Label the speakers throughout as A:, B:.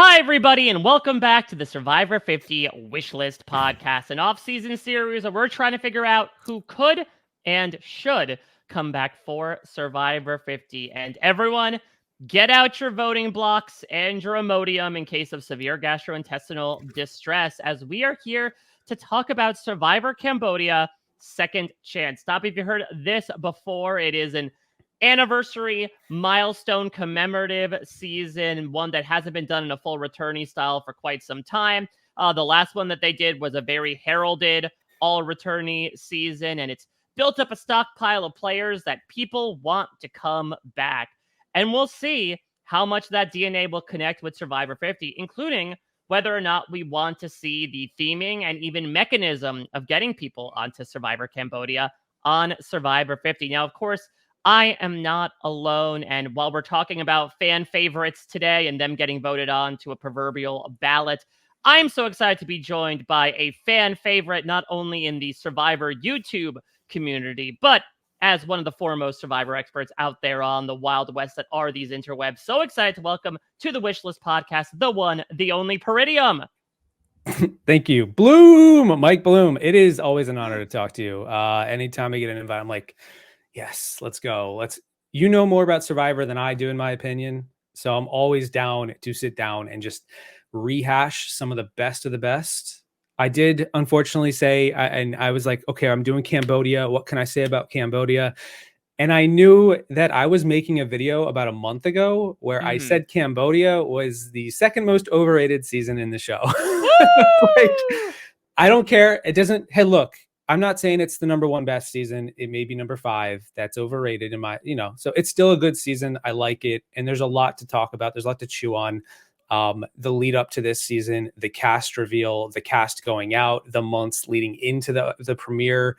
A: Hi, everybody, and welcome back to the Survivor 50 Wishlist podcast, an off-season series where we're trying to figure out who could and should come back for Survivor 50. And everyone, get out your voting blocks and your Imodium in case of severe gastrointestinal distress, as we are here to talk about Survivor Cambodia Second Chance. Stop if you heard this before. It is an anniversary milestone commemorative season, one that hasn't been done in a full returnee style for quite some time. The last one that they did was a very heralded all returnee season, and it's built up a stockpile of players that people want to come back. And we'll see how much that DNA will connect with Survivor 50, including whether or not we want to see the theming and even mechanism of getting people onto Survivor Cambodia on Survivor 50. Now, of course, I am not alone. And while we're talking about fan favorites today and them getting voted on to a proverbial ballot, I'm so excited to be joined by a fan favorite, not only in the Survivor YouTube community, but as one of the foremost Survivor experts out there on the Wild West that are these interwebs. So excited to welcome to the Wishlist podcast, the one, the only Peridiam.
B: Thank you. Mike Bloom. It is always an honor to talk to you. Anytime I get an invite, I'm like, yes, let's go. You know more about Survivor than I do, in my opinion. So I'm always down to sit down and just rehash some of the best. I did unfortunately say, and I was like, okay, I'm doing Cambodia. What can I say about Cambodia? And I knew that I was making a video about a month ago where I said Cambodia was the second most overrated season in the show. Like, I don't care. It doesn't. Hey, look, I'm not saying it's the number one best season. It may be number 5. That's overrated in my, so it's still a good season. I like it. And there's a lot to talk about. There's a lot to chew on. The lead up to this season, the cast reveal, the cast going out, the months leading into the premiere,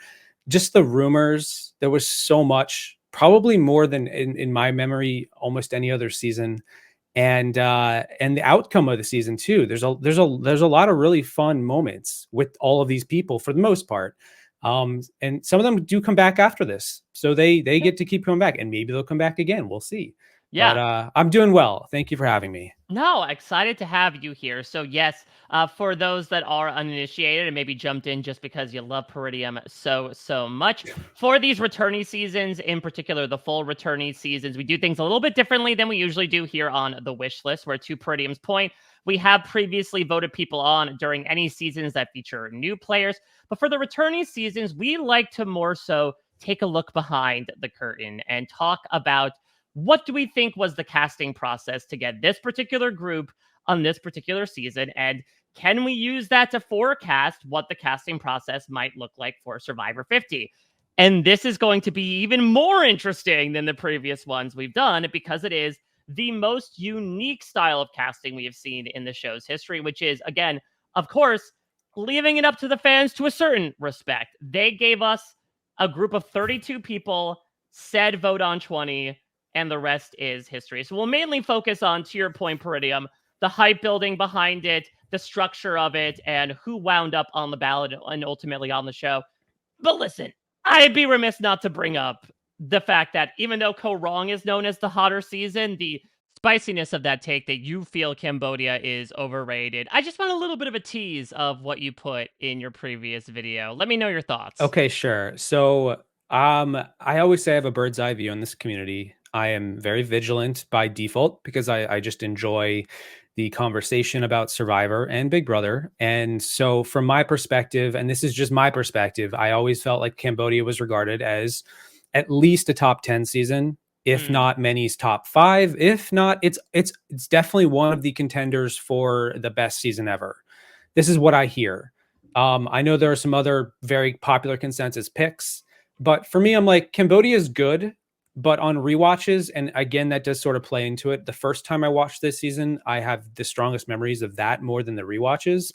B: just the rumors. There was so much, probably more than in my memory, almost any other season. And the outcome of the season too. There's a lot of really fun moments with all of these people for the most part. And some of them do come back after this. So they get to keep coming back, and maybe they'll come back again. We'll see. Yeah. But I'm doing well. Thank you for having me.
A: No, excited to have you here. So yes, for those that are uninitiated and maybe jumped in just because you love Peridiam so much, for these returnee seasons, in particular the full returnee seasons, we do things a little bit differently than we usually do here on the wish list, where to Peridiam's point, we have previously voted people on during any seasons that feature new players. But for the returnee seasons, we like to more so take a look behind the curtain and talk about what do we think was the casting process to get this particular group on this particular season? And can we use that to forecast what the casting process might look like for Survivor 50? And this is going to be even more interesting than the previous ones we've done, because it is the most unique style of casting we have seen in the show's history, which is, again, of course, leaving it up to the fans to a certain respect. They gave us a group of 32 people, said vote on 20, and the rest is history. So we'll mainly focus on, to your point, Peridiam, the hype building behind it, the structure of it, and who wound up on the ballot and ultimately on the show. But listen, I'd be remiss not to bring up the fact that even though Ko Wrong is known as the hotter season, the spiciness of that take that you feel Cambodia is overrated. I just want a little bit of a tease of what you put in your previous video. Let me know your thoughts.
B: Okay, sure. So I always say I have a bird's eye view on this community. I am very vigilant by default because I just enjoy the conversation about Survivor and Big Brother. And so from my perspective, and this is just my perspective, I always felt like Cambodia was regarded as at least a top 10 season, if not many's top 5. If not, it's definitely one of the contenders for the best season ever. This is what I hear. I know there are some other very popular consensus picks, but for me, I'm like, Cambodia is good. But on rewatches, and again, that does sort of play into it. The first time I watched this season, I have the strongest memories of that more than the rewatches.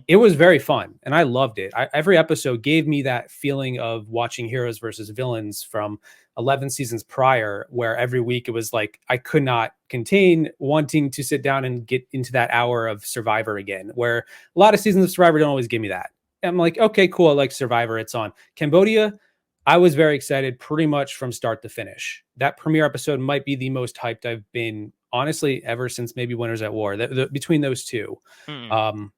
B: It was very fun, and I loved it. Every episode gave me that feeling of watching heroes versus villains from 11 seasons prior, where every week it was like I could not contain wanting to sit down and get into that hour of Survivor again, where a lot of seasons of Survivor don't always give me that. I'm like, okay, cool, I like Survivor, it's on. Cambodia, I was very excited pretty much from start to finish. That premiere episode might be the most hyped I've been honestly ever since maybe Winners at War, between those two.
A: Mm.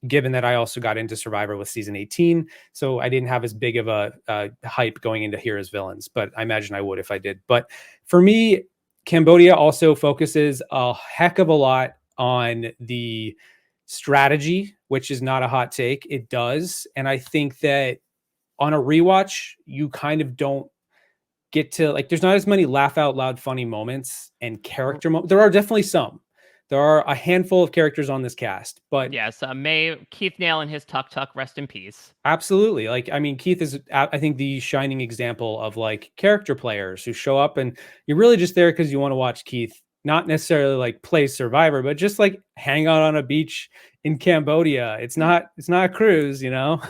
B: Given that I also got into Survivor with season 18, so I didn't have as big of a hype going into Heroes Villains, but I imagine I would if I did. But for me, Cambodia also focuses a heck of a lot on the strategy, which is not a hot take. It does. And I think that on a rewatch, you kind of don't get to, like, there's not as many laugh out loud funny moments and character moments. There are definitely some. There are a handful of characters on this cast, but
A: Yes, May Keith Nail and his Tuk Tuk, rest in peace.
B: absolutely. Like, I mean, Keith is, I think, the shining example of like character players who show up and you're really just there because you want to watch Keith, not necessarily like play Survivor, but just like hang out on a beach in Cambodia. It's not a cruise, you know?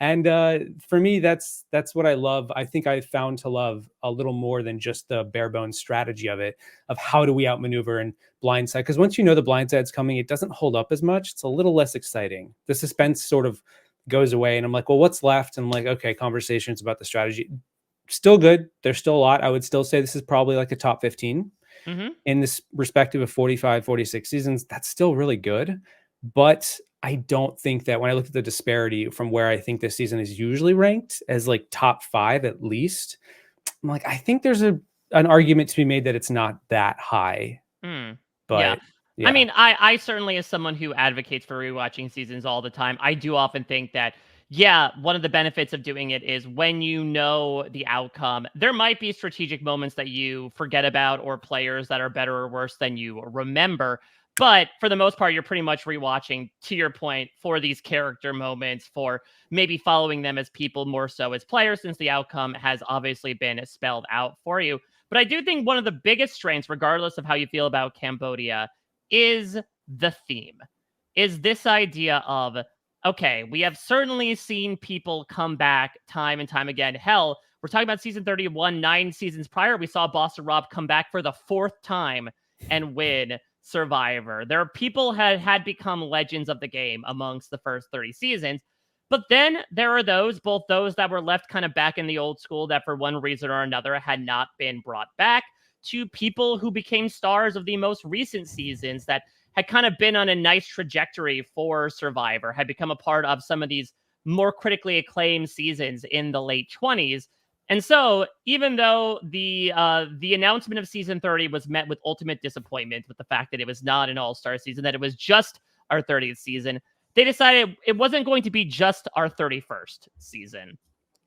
B: And for me, that's what I love. I think I found to love a little more than just the bare bones strategy of it, of how do we outmaneuver and blindside. Because once you know the blindside's coming, it doesn't hold up as much. It's a little less exciting. The suspense sort of goes away, and I'm like, well, what's left? And I'm like, okay, conversations about the strategy, still good. There's still a lot. I would still say this is probably like a top 15 in this respective of 45, 46 seasons. That's still really good, but I don't think that when I look at the disparity from where I think this season is usually ranked as like top 5 at least, I'm like, I think there's an argument to be made that it's not that high.
A: Mm. Yeah.
B: But
A: I
B: yeah.
A: mean, I certainly, as someone who advocates for rewatching seasons all the time, I do often think that, yeah, one of the benefits of doing it is when you know the outcome, there might be strategic moments that you forget about or players that are better or worse than you remember. But for the most part, you're pretty much rewatching, to your point, for these character moments, for maybe following them as people more so as players, since the outcome has obviously been spelled out for you. But I do think one of the biggest strengths, regardless of how you feel about Cambodia, is the theme. Is this idea of, okay, we have certainly seen people come back time and time again. Hell, we're talking about season 31, 9 seasons prior. We saw Boss Rob come back for the 4th time and win Survivor. There are people had become legends of the game amongst the first 30 seasons. But then there are those, both those that were left kind of back in the old school that for one reason or another had not been brought back, to people who became stars of the most recent seasons that had kind of been on a nice trajectory for Survivor, had become a part of some of these more critically acclaimed seasons in the late 20s. And so, even though the announcement of season 30 was met with ultimate disappointment with the fact that it was not an all-star season, that it was just our 30th season, they decided it wasn't going to be just our 31st season.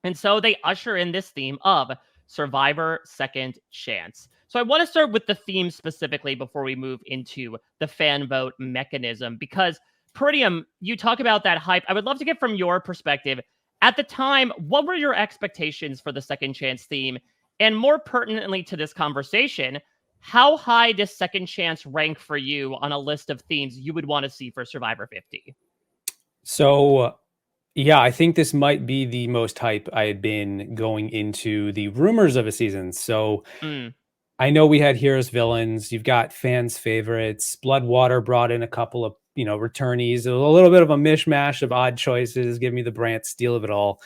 A: And so they usher in this theme of Survivor Second Chance. So I want to start with the theme specifically before we move into the fan vote mechanism, because Peridiam, you talk about that hype. I would love to get from your perspective. At the time, what were your expectations for the Second Chance theme? And more pertinently to this conversation, how high does Second Chance rank for you on a list of themes you would want to see for Survivor 50?
B: So yeah, I think this might be the most hype I had been going into the rumors of a season. So
A: Mm.
B: I know we had heroes, villains. You've got fans' favorites. Bloodwater brought in a couple of, returnees. A little bit of a mishmash of odd choices. Give me the Brant steal of it all.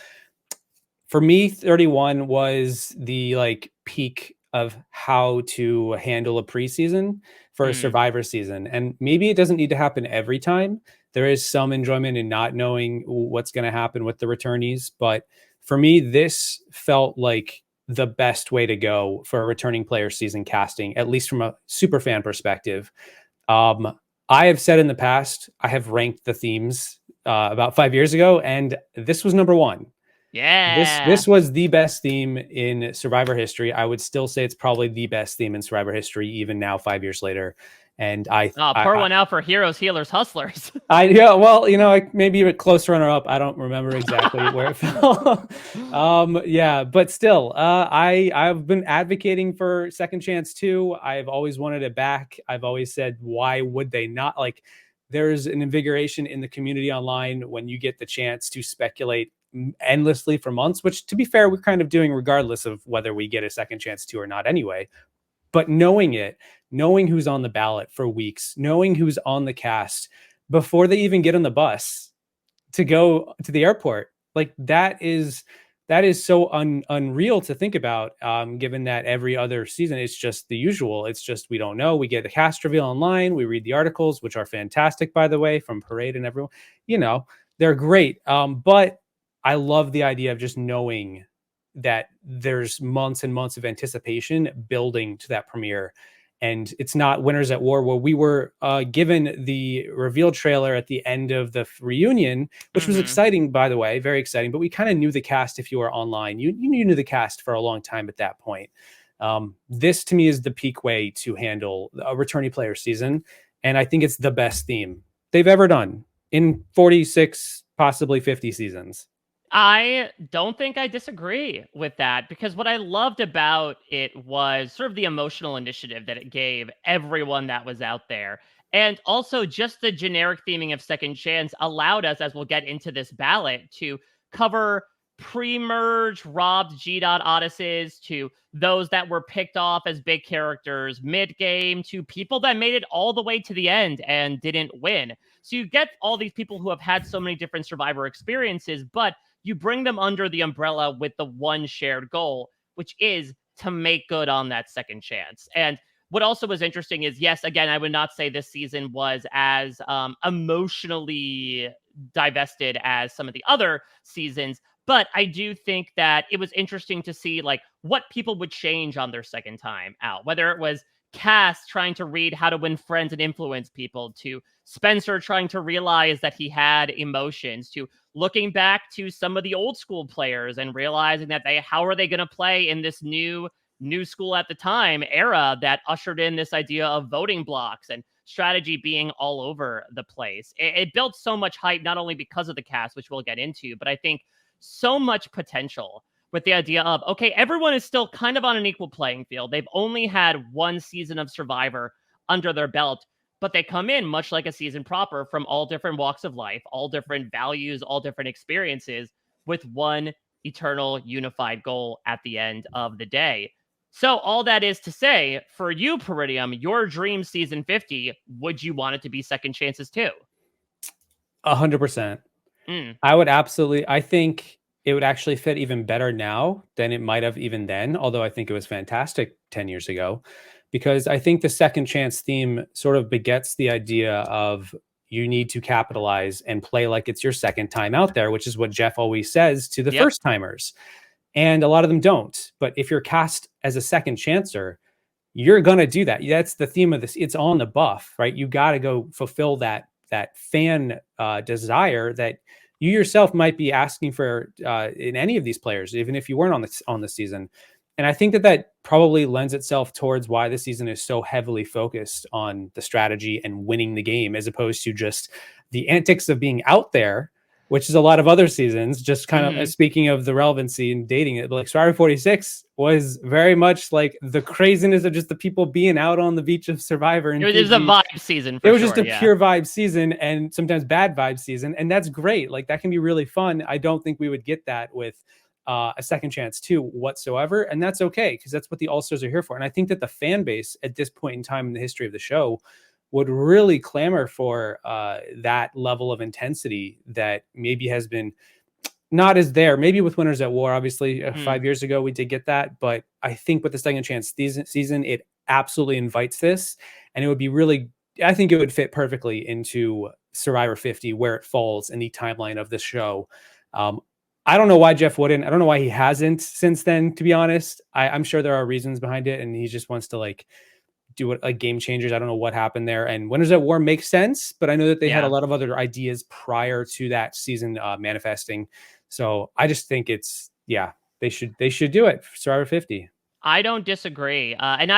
B: For me, 31 was the like peak of how to handle a preseason for a
A: Mm.
B: Survivor season. And maybe it doesn't need to happen every time. There is some enjoyment in not knowing what's going to happen with the returnees. But for me, this felt like the best way to go for a returning player season casting, at least from a super fan perspective. I have said in the past, I have ranked the themes about 5 years ago, and this was number one.
A: Yeah.
B: This was the best theme in Survivor history. I would still say it's probably the best theme in Survivor history, even now, 5 years later. And
A: Pour one out for Heroes, Healers, Hustlers.
B: yeah, well, maybe a close runner up. I don't remember exactly where it fell. Yeah, but still, I've been advocating for Second Chance too. I've always wanted it back. I've always said, why would they not? Like, there's an invigoration in the community online when you get the chance to speculate endlessly for months, which, to be fair, we're kind of doing regardless of whether we get a Second Chance 2 or not anyway. But knowing who's on the ballot for weeks, knowing who's on the cast before they even get on the bus to go to the airport, like, that is that is so unreal to think about, given that every other season it's just the usual. It's just we don't know. We get the cast reveal online. We read the articles, which are fantastic, by the way, from Parade and everyone. You know, they're great. But I love the idea of just knowing that there's months and months of anticipation building to that premiere. And it's not Winners at War, where we were given the reveal trailer at the end of the reunion, which was exciting, by the way, very exciting. But we kind of knew the cast if you were online. You knew the cast for a long time at that point. This, to me, is the peak way to handle a returning player season. And I think it's the best theme they've ever done in 46, possibly 50 seasons.
A: I don't think I disagree with that, because what I loved about it was sort of the emotional initiative that it gave everyone that was out there. And also just the generic theming of Second Chance allowed us, as we'll get into this ballot, to cover pre-merge robbed G. Odysseys, to those that were picked off as big characters mid-game, to people that made it all the way to the end and didn't win. So you get all these people who have had so many different Survivor experiences, but you bring them under the umbrella with the one shared goal, which is to make good on that second chance. And what also was interesting is, yes, again, I would not say this season was as emotionally divested as some of the other seasons, but I do think that it was interesting to see like what people would change on their second time out, whether it was Cass trying to read how to win friends and influence people, to Spencer trying to realize that he had emotions, to looking back to some of the old school players and realizing that how are they going to play in this new school at the time era that ushered in this idea of voting blocks and strategy being all over the place. It built so much hype, not only because of the cast, which we'll get into, but I think so much potential with the idea of, okay, everyone is still kind of on an equal playing field. They've only had one season of Survivor under their belt, but they come in much like a season proper from all different walks of life, all different values, all different experiences, with one eternal unified goal at the end of the day. So all that is to say, for you, Peridiam, your dream season 50, would you want it to be Second Chances too?
B: 100%.
A: Mm.
B: I would absolutely. I think it would actually fit even better now than it might have even then, although I think it was fantastic 10 years ago, because I think the second chance theme sort of begets the idea of you need to capitalize and play like it's your second time out there, which is what Jeff always says to the
A: Yep.
B: first timers. And a lot of them don't. But if you're cast as a second chancer, you're going to do that. That's the theme of this. It's on the buff, right? You got to go fulfill that fan desire that you yourself might be asking for in any of these players, even if you weren't on the season. And I think that probably lends itself towards why the season is so heavily focused on the strategy and winning the game, as opposed to just the antics of being out there, which is a lot of other seasons. Just kind of speaking of the relevancy and dating it, like Survivor 46 was very much like the craziness of just the people being out on the beach of Survivor. And
A: it was a vibe season.
B: It was just a pure vibe season, and sometimes bad vibe season. And that's great. Like that can be really fun. I don't think we would get that with a second chance too whatsoever. And that's okay, because that's what the All-Stars are here for. And I think that the fan base at this point in time in the history of the show would really clamor for that level of intensity that maybe has been not as there. Maybe with Winners at War, obviously 5 years ago, we did get that. But I think with the second chance season, it absolutely invites this. And it would be really, I think it would fit perfectly into Survivor 50, where it falls in the timeline of the show. I don't know why Jeff wouldn't. I don't know why he hasn't since then, to be honest. I'm sure there are reasons behind it, and he just wants to like do it like Game Changers. I don't know what happened there. And Winners at War makes sense, but I know that they had a lot of other ideas prior to that season manifesting. So I just think it's, they should do it for Survivor 50.
A: I don't disagree. And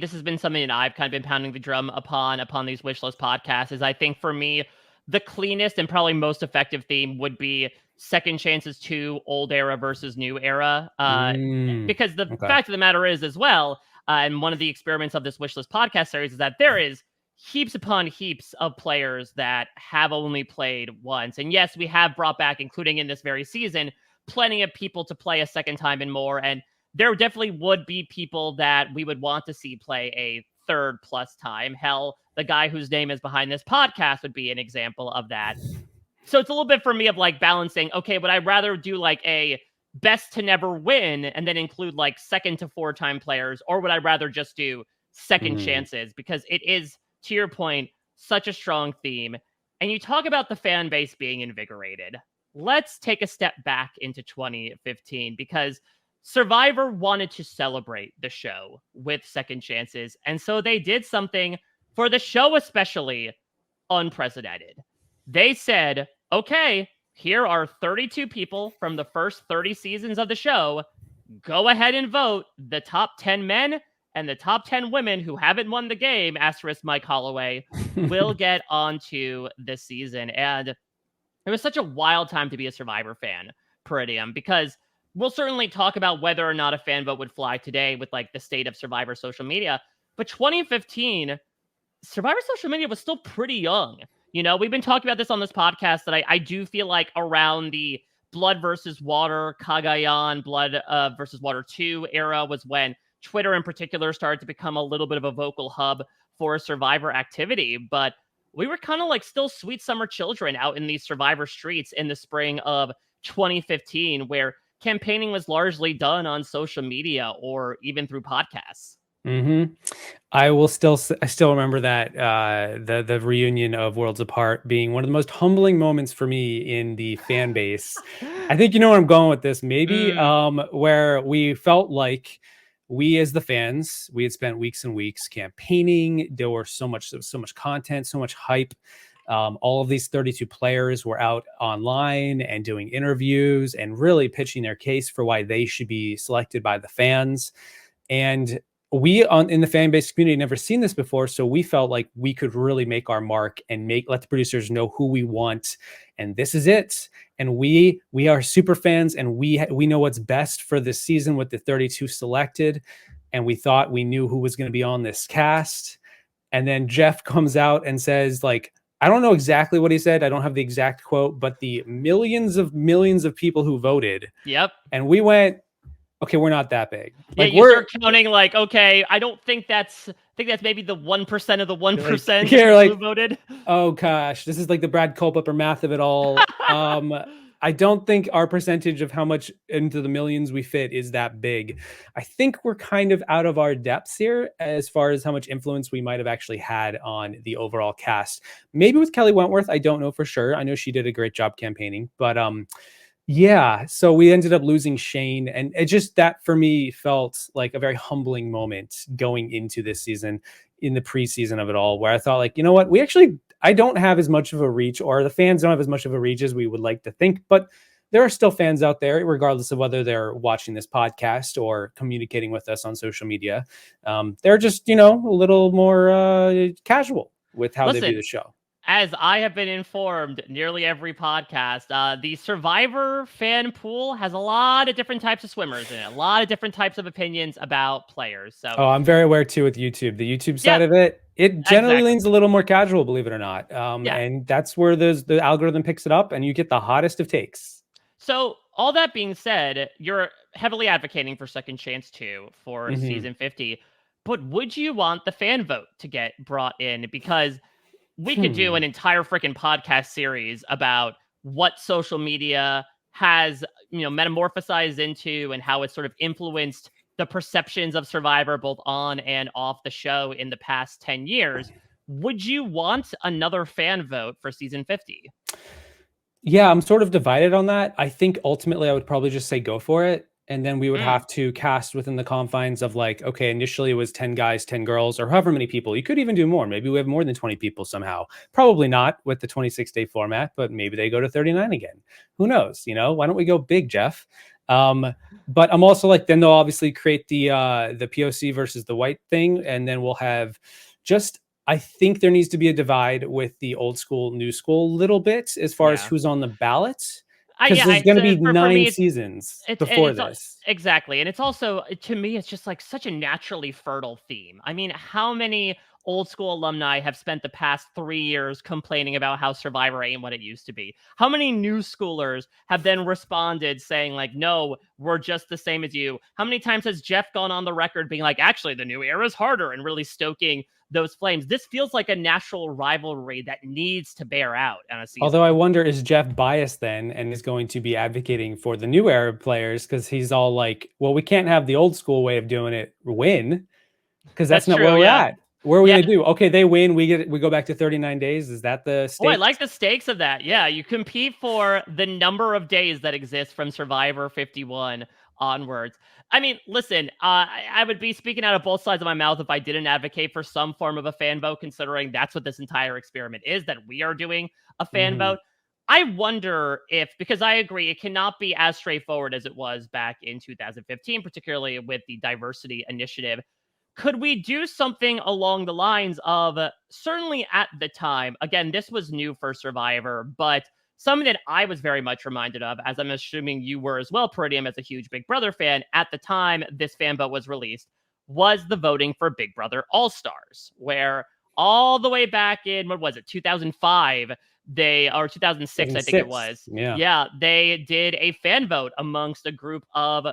A: this has been something that I've kind of been pounding the drum upon these wishlist podcasts, is I think for me, the cleanest and probably most effective theme would be Second Chances 2, old era versus new era. Because the fact of the matter is as well, and one of the experiments of this wishlist podcast series is that there is heaps upon heaps of players that have only played once. And yes, we have brought back, including in this very season, plenty of people to play a second time and more. And there definitely would be people that we would want to see play a third plus time. Hell, the guy whose name is behind this podcast would be an example of that. So it's a little bit for me of like balancing, okay, would I rather do like a best to never win and then include like 2nd to 4-time players, or would I rather just do second chances? Because it is, to your point, such a strong theme. And you talk about the fan base being invigorated. Let's take a step back into 2015, because Survivor wanted to celebrate the show with second chances. And so they did something for the show, especially unprecedented. They said, okay, here are 32 people from the first 30 seasons of the show. Go ahead and vote. The top 10 men and the top 10 women who haven't won the game, asterisk Mike Holloway, will get onto this season. And it was such a wild time to be a Survivor fan, Peridiam, because we'll certainly talk about whether or not a fan vote would fly today with like the state of Survivor social media. But 2015, Survivor social media was still pretty young. You know, we've been talking about this on this podcast that I do feel like around the Blood versus Water, Cagayan, Blood versus Water 2 era was when Twitter in particular started to become a little bit of a vocal hub for Survivor activity. But we were kind of like still sweet summer children out in these Survivor streets in the spring of 2015, where campaigning was largely done on social media or even through podcasts.
B: I still remember that the reunion of Worlds Apart being one of the most humbling moments for me in the fan base. I think you know where I'm going with this, maybe, where we felt like we as the fans, we had spent weeks and weeks campaigning. There was so much content, so much hype. All of these 32 players were out online and doing interviews and really pitching their case for why they should be selected by the fans. And we in the fan base community never seen this before, so we felt like we could really make our mark and let the producers know who we want, and this is it. And we are super fans, and we know what's best for this season with the 32 selected, and we thought we knew who was going to be on this cast. And then Jeff comes out and says, like, I don't know exactly what he said, I don't have the exact quote, but the millions of people who voted.
A: Yep.
B: And we went, okay, we're not that big.
A: Like, you start counting like, okay, I think that's maybe the 1% of the 1% who voted.
B: Oh gosh, this is like the Brad Culpepper math of it all. I don't think our percentage of how much into the millions we fit is that big. I think we're kind of out of our depths here as far as how much influence we might have actually had on the overall cast. Maybe with Kelly Wentworth, I don't know for sure. I know she did a great job campaigning, but yeah, so we ended up losing Shane, and it just, that for me felt like a very humbling moment going into this season, in the preseason of it all, where I thought, like, you know what, I don't have as much of a reach, or the fans don't have as much of a reach as we would like to think, but there are still fans out there, regardless of whether they're watching this podcast or communicating with us on social media. They're just, a little more casual with how they view the show.
A: As I have been informed, nearly every podcast, the Survivor fan pool has a lot of different types of swimmers in it, a lot of different types of opinions about players. So,
B: I'm very aware too with YouTube. The YouTube side of it generally leans a little more casual, believe it or not. And that's where the algorithm picks it up, and you get the hottest of takes.
A: So, all that being said, you're heavily advocating for Second Chance 2 for season 50. But would you want the fan vote to get brought in? Because we could do an entire freaking podcast series about what social media has, metamorphosized into, and how it's sort of influenced the perceptions of Survivor both on and off the show in the past 10 years. Would you want another fan vote for season 50?
B: Yeah, I'm sort of divided on that. I think ultimately I would probably just say go for it. And then we would have to cast within the confines of, like, okay, initially it was 10 guys, 10 girls, or however many people. You could even do more. Maybe we have more than 20 people somehow. Probably not with the 26-day format, but maybe they go to 39 again. Who knows? Why don't we go big, Jeff? But I'm also like, then they'll obviously create the POC versus the white thing. And then we'll have I think there needs to be a divide with the old school, new school a little bit as far as who's on the ballot. Because there's going to be 9 seasons before this.
A: Exactly. And it's also, to me, it's just like such a naturally fertile theme. I mean, how many old school alumni have spent the past 3 years complaining about how Survivor ain't what it used to be? How many new schoolers have then responded saying like, no, we're just the same as you? How many times has Jeff gone on the record being like, actually, the new era is harder, and really stoking those flames? This feels like a natural rivalry that needs to bear out on a season.
B: Although I wonder, is Jeff biased then and is going to be advocating for the new era players because he's all like, well, we can't have the old school way of doing it win because that's not
A: true,
B: where we're
A: yeah.
B: at. Where are we going to do? Okay, they win. We go back to 39 days. Is that the stake?
A: Oh, I like the stakes of that. Yeah, you compete for the number of days that exist from Survivor 51 onwards. I mean, listen, I would be speaking out of both sides of my mouth if I didn't advocate for some form of a fan vote, considering that's what this entire experiment is, that we are doing a fan vote. I wonder if, because I agree, it cannot be as straightforward as it was back in 2015, particularly with the diversity initiative. Could we do something along the lines of, certainly at the time, again, this was new for Survivor, but something that I was very much reminded of, as I'm assuming you were as well, Peridiam, as a huge Big Brother fan, at the time this fan vote was released, was the voting for Big Brother All-Stars, where all the way back in, what was it, 2005, or 2006, I think it was.
B: Yeah,
A: they did a fan vote amongst a group of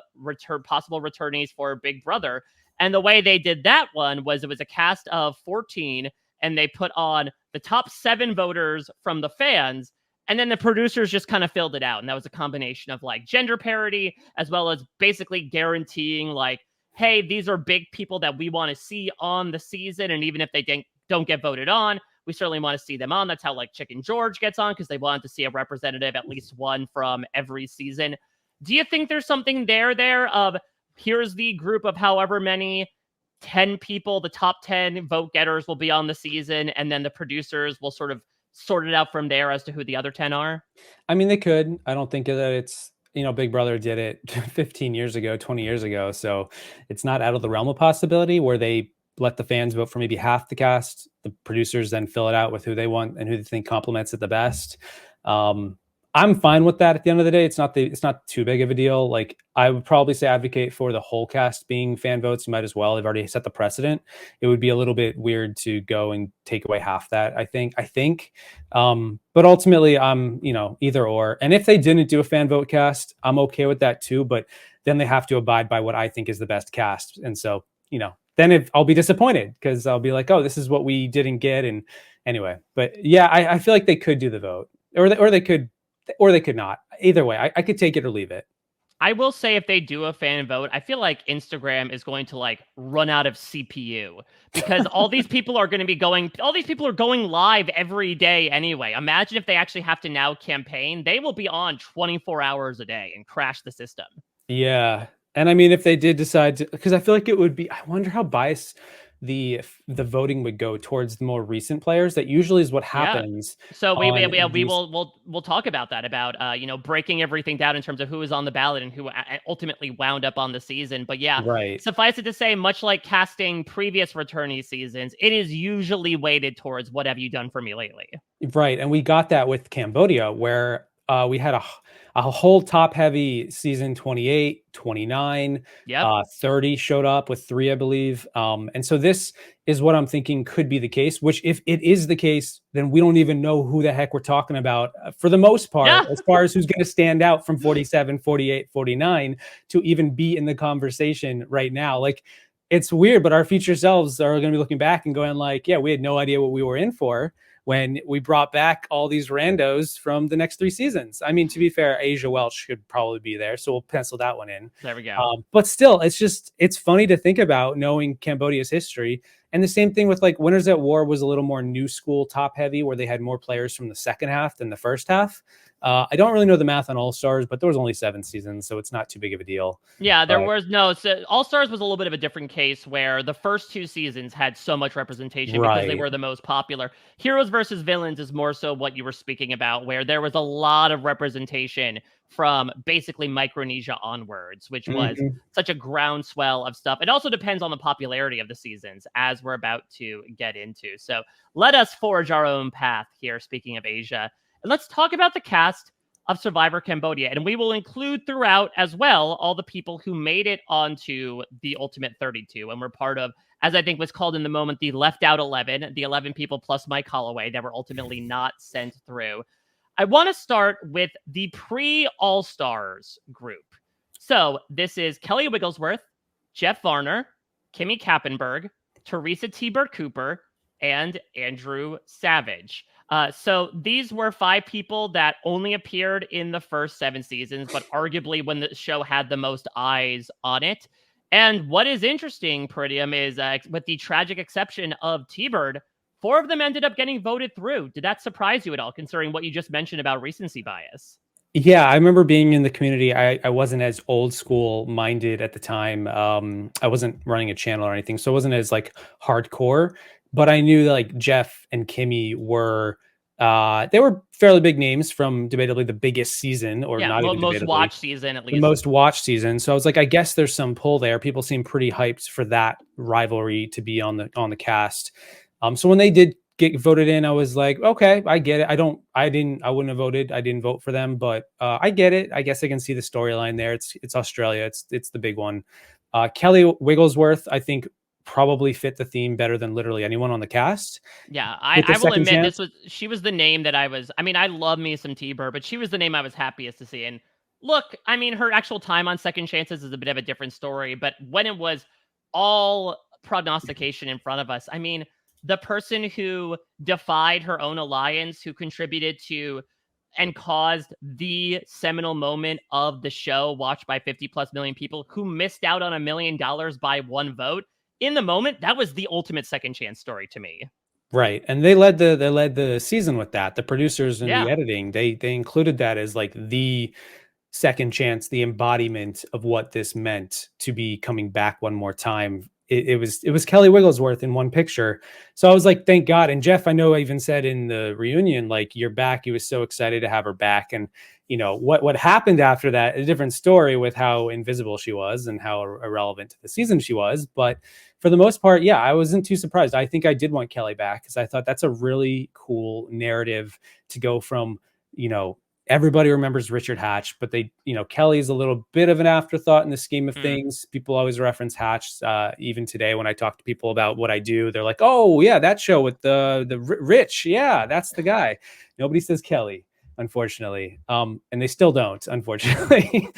A: possible returnees for Big Brother. And the way they did that one was it was a cast of 14, and they put on the top 7 voters from the fans, and then the producers just kind of filled it out. And that was a combination of like gender parity, as well as basically guaranteeing like, hey, these are big people that we want to see on the season. And even if they don't get voted on, we certainly want to see them on. That's how like Chicken George gets on, because they wanted to see a representative, at least one from every season. Do you think there's something there of, here's the group of however many 10 people, the top 10 vote getters will be on the season, and then the producers will sort of sort it out from there as to who the other 10 are?
B: I mean, they could. I don't think that it's, Big Brother did it 15 years ago, 20 years ago. So it's not out of the realm of possibility where they let the fans vote for maybe half the cast. The producers then fill it out with who they want and who they think complements it the best. I'm fine with that at the end of the day. It's not too big of a deal. Like, I would probably say advocate for the whole cast being fan votes. You might as well. They've already set the precedent. It would be a little bit weird to go and take away half that, I think. But ultimately, I'm, either or. And if they didn't do a fan vote cast, I'm okay with that too. But then they have to abide by what I think is the best cast. And so, then I'll be disappointed because I'll be like, oh, this is what we didn't get. And anyway, but yeah, I feel like they could do the vote, or they could not. Either way, I could take it or leave it.
A: I will say, if they do a fan vote, I feel like Instagram is going to like run out of CPU, because all these people are going live every day anyway. Imagine if they actually have to now campaign. They will be on 24 hours a day and crash the system.
B: Yeah. And I mean, if they did decide to, because I feel like it would be, I wonder how biased the voting would go towards the more recent players. That usually is what happens.
A: Yeah. So we'll talk about that, about breaking everything down in terms of who is on the ballot and who ultimately wound up on the season. But yeah,
B: right.
A: Suffice it to say, much like casting previous returnee seasons, it is usually weighted towards what have you done for me lately.
B: Right. And we got that with Cambodia, where we had a whole top heavy season. 28, 29, 30 showed up with 3, I believe. And so this is what I'm thinking could be the case, which if it is the case, then we don't even know who the heck we're talking about for the most part, as far as who's going to stand out from 47, 48, 49 to even be in the conversation right now. Like, it's weird, but our future selves are going to be looking back and going like, yeah, we had no idea what we were in for when we brought back all these randos from the next 3 seasons. I mean, to be fair, Asia Welch could probably be there, so we'll pencil that one in.
A: There we go.
B: But still, it's funny to think about, knowing Cambodia's history. And the same thing with like Winners at War was a little more new school top heavy, where they had more players from the second half than the first half. I don't really know the math on All Stars, but there was only 7 seasons, so it's not too big of a deal.
A: Yeah, so All Stars was a little bit of a different case, where the first 2 seasons had so much representation because they were the most popular. Heroes versus Villains is more so what you were speaking about, where there was a lot of representation from basically Micronesia onwards, which was such a groundswell of stuff. It also depends on the popularity of the seasons, as we're about to get into. So let us forge our own path here, speaking of Asia. And let's talk about the cast of Survivor Cambodia. And we will include throughout as well all the people who made it onto the Ultimate 32 and were part of as I think was called in the moment, the left out 11, the 11 people plus Mike Holloway that were ultimately not sent through. I want to start with the pre-All-Stars group. So this is Kelly Wigglesworth, Jeff Varner, Kimmy Kappenberg, Teresa T-Bird Cooper, and Andrew Savage. So these were 5 people that only appeared in the first 7 seasons, but arguably when the show had the most eyes on it. And what is interesting, Peridiam, is with the tragic exception of T-Bird, 4 of them ended up getting voted through. Did that surprise you at all, considering what you just mentioned about recency bias?
B: Yeah, I remember being in the community. I wasn't as old school minded at the time. I wasn't running a channel or anything, so it wasn't as like hardcore. But I knew that like Jeff and Kimmy were they were fairly big names from debatably the biggest season, or
A: Yeah,
B: not even
A: most
B: debatably
A: watched season at
B: the
A: least.
B: most watched season. So I was like, I guess there's some pull there. People seem pretty hyped for that rivalry to be on the cast. So when they did get voted in, I was like, okay, I get it. I wouldn't have voted. I didn't vote for them, but I get it. I guess I can see the storyline there. It's Australia. It's the big one. Kelly Wigglesworth, I think, probably fit the theme better than literally anyone on the cast.
A: Yeah,
B: With the
A: I will
B: second
A: admit
B: chance,
A: she was the name that I mean, I love me some T-Bird, but she was the name I was happiest to see. And look, I mean, her actual time on Second Chances is a bit of a different story, but when it was all prognostication in front of us, I mean, the person who defied her own alliance, who contributed to and caused the seminal moment of the show, watched by 50 plus million people, who missed out on $1 million by 1 vote. In the moment, that was the ultimate second chance story to me.
B: right? And they led the season with that. The producers and the
A: Yeah.
B: editing, they included that as like the second chance, the embodiment of what this meant to be coming back one more time. It was Kelly Wigglesworth in one picture. So I was like, thank God. And Jeff, I know I even said in the reunion, like, you're back. He was so excited to have her back. And you know what happened after that, a different story with how invisible she was and how irrelevant to the season she was. But for the most part, yeah, I wasn't too surprised. I think I did want Kelly back because I thought that's a really cool narrative to go from, everybody remembers Richard Hatch, but Kelly's a little bit of an afterthought in the scheme of things. People always reference Hatch. Even today, when I talk to people about what I do, they're like, "Oh yeah, that show with the Rich, yeah, that's the guy." Nobody says Kelly, unfortunately, and they still don't, unfortunately,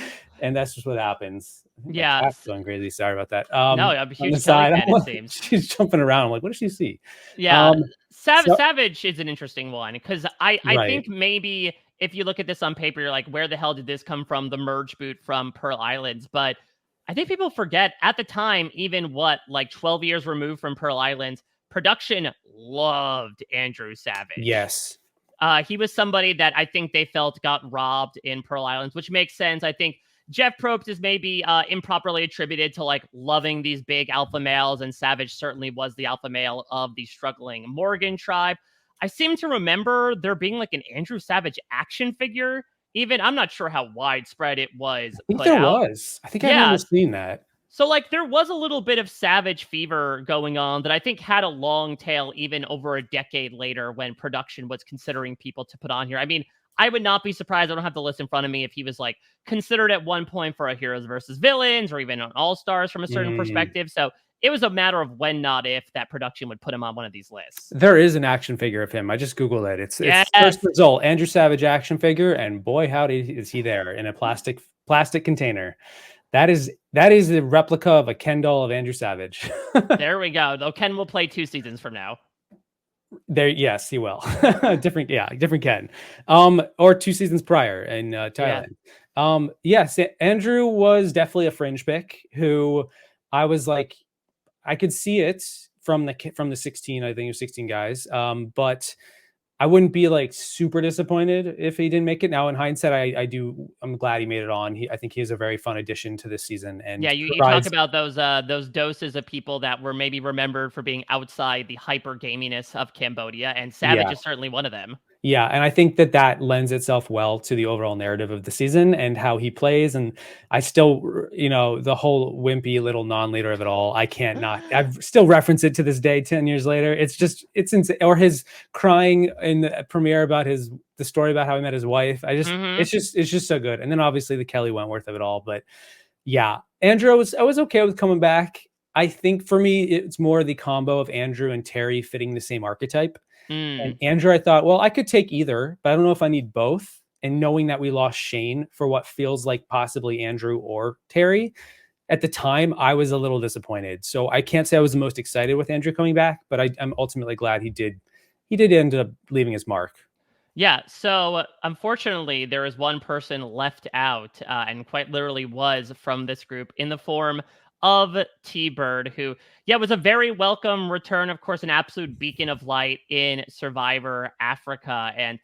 B: and that's just what happens. My
A: Yeah.
B: cat's going crazy. Sorry about that.
A: No, I'm a
B: On the
A: huge Kelly
B: side,
A: fan, it seems.
B: she's jumping around. I'm like, what does she see?
A: Yeah.
B: So,
A: Savage is an interesting one because I
B: right.
A: think maybe if you look at this on paper, you're like, where the hell did this come from? The merge boot from Pearl Islands. But I think people forget at the time, even like 12 years removed from Pearl Islands, production loved Andrew Savage.
B: Yes.
A: He was somebody that I think they felt got robbed in Pearl Islands, which makes sense. I think Jeff Probst is maybe improperly attributed to like loving these big alpha males, and Savage certainly was the alpha male of the struggling Morgan tribe. I seem to remember there being like an Andrew Savage action figure. Even I'm not sure how widespread it was
B: I think
A: put
B: there
A: out.
B: was. I think I
A: Yeah,
B: remember seeing that.
A: so like there was a little bit of Savage fever going on that I think had a long tail even over a decade later when production was considering people to put on here. I mean, I would not be surprised. I don't have the list in front of me if he was like considered at one point for a heroes versus villains or even on All Stars from a certain perspective. So it was a matter of when, not if, that production would put him on one of these lists.
B: There is an action figure of him. I just Googled it. It's first result, Andrew Savage action figure, and boy, howdy is he there in a plastic container. That is a replica of a Ken doll of Andrew Savage.
A: There we go. Though Ken will play 2 seasons from now.
B: There, yes, he will. different Ken. Or 2 seasons prior in Thailand. Yes, Andrew was definitely a fringe pick who I was like, I could see it from the 16, I think it was 16 guys. But I wouldn't be like super disappointed if he didn't make it. Now, in hindsight, I'm glad he made it on. I think he is a very fun addition to this season. And
A: yeah, you talk about those doses of people that were maybe remembered for being outside the hyper gaminess of Cambodia, and Savage is certainly one of them.
B: Yeah, and I think that lends itself well to the overall narrative of the season and how he plays. And I still, the whole wimpy little non-leader of it all, I can't not. I still reference it to this day, 10 years later. It's insane. Or his crying in the premiere about the story about how he met his wife. It's just so good. And then obviously the Kelly Wentworth of it all. But yeah, Andrew, I was okay with coming back. I think for me, it's more the combo of Andrew and Terry fitting the same archetype. And
A: Mm,
B: Andrew, I thought, well, I could take either, but I don't know if I need both. And knowing that we lost Shane for what feels like possibly Andrew or Terry, at the time, I was a little disappointed. So I can't say I was the most excited with Andrew coming back, but I'm ultimately glad he did end up leaving his mark.
A: yeah, so unfortunately, there is one person left out, and quite literally was from this group in the form of T Bird, who, yeah, was a very welcome return. Of course, an absolute beacon of light in Survivor Africa, and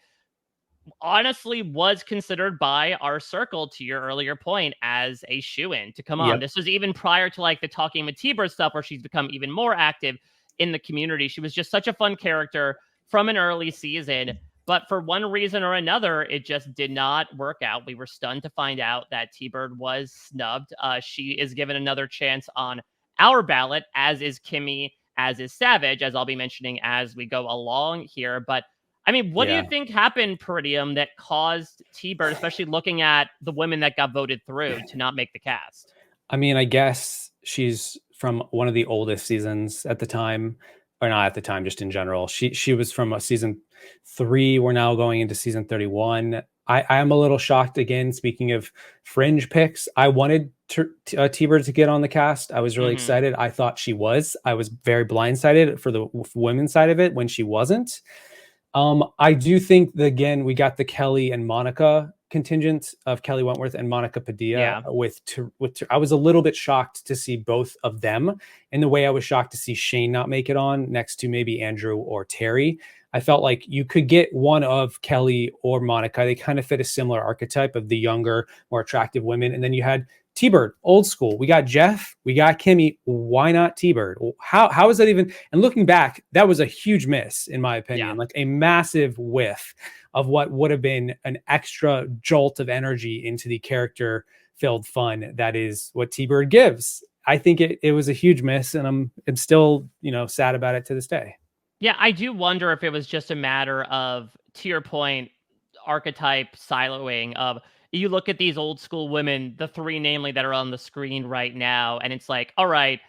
A: honestly was considered by our circle, to your earlier point, as a shoe-in to come on.
B: Yep.
A: This was even prior to like the Talking with T-Bird stuff, where she's become even more active in the community. She was just such a fun character from an early season, but for one reason or another, it just did not work out. We were stunned to find out that T-Bird was snubbed. She is given another chance on our ballot, as is Kimmy, as is Savage, as I'll be mentioning as we go along here. But I mean, what do you
B: Yeah.
A: think happened, Peridium, that caused T-Bird, especially looking at the women that got voted through, to not make the cast?
B: I mean, I guess she's from one of the oldest seasons at the time, or not at the time, just in general. She was from a season 3. We're now going into season 31. I am a little shocked again. Speaking of fringe picks, I wanted T-Bird to get on the cast. I was really
A: Hmm.
B: excited. I thought she was. I was very blindsided for the women's side of it when she wasn't. I do think that again we got the Kelly and Monica contingent of Kelly Wentworth and Monica Padilla
A: Yeah.
B: I was a little bit shocked to see both of them in the way I was shocked to see Shane not make it on next to maybe Andrew or Terry. I felt like you could get one of Kelly or Monica. They kind of fit a similar archetype of the younger, more attractive women. And then you had T-Bird, old school. We got Jeff, we got Kimmy. Why not T-Bird? How is that even? And looking back, that was a huge miss, in my
A: Yeah.
B: opinion, like a massive whiff of what would have been an extra jolt of energy into the character filled fun that is what T-Bird gives. I think it was a huge miss, and I'm still, sad about it to this day.
A: Yeah, I do wonder if it was just a matter of, to your point, archetype siloing of, you look at these old school women, the three namely that are on the screen right now, and it's like, all right,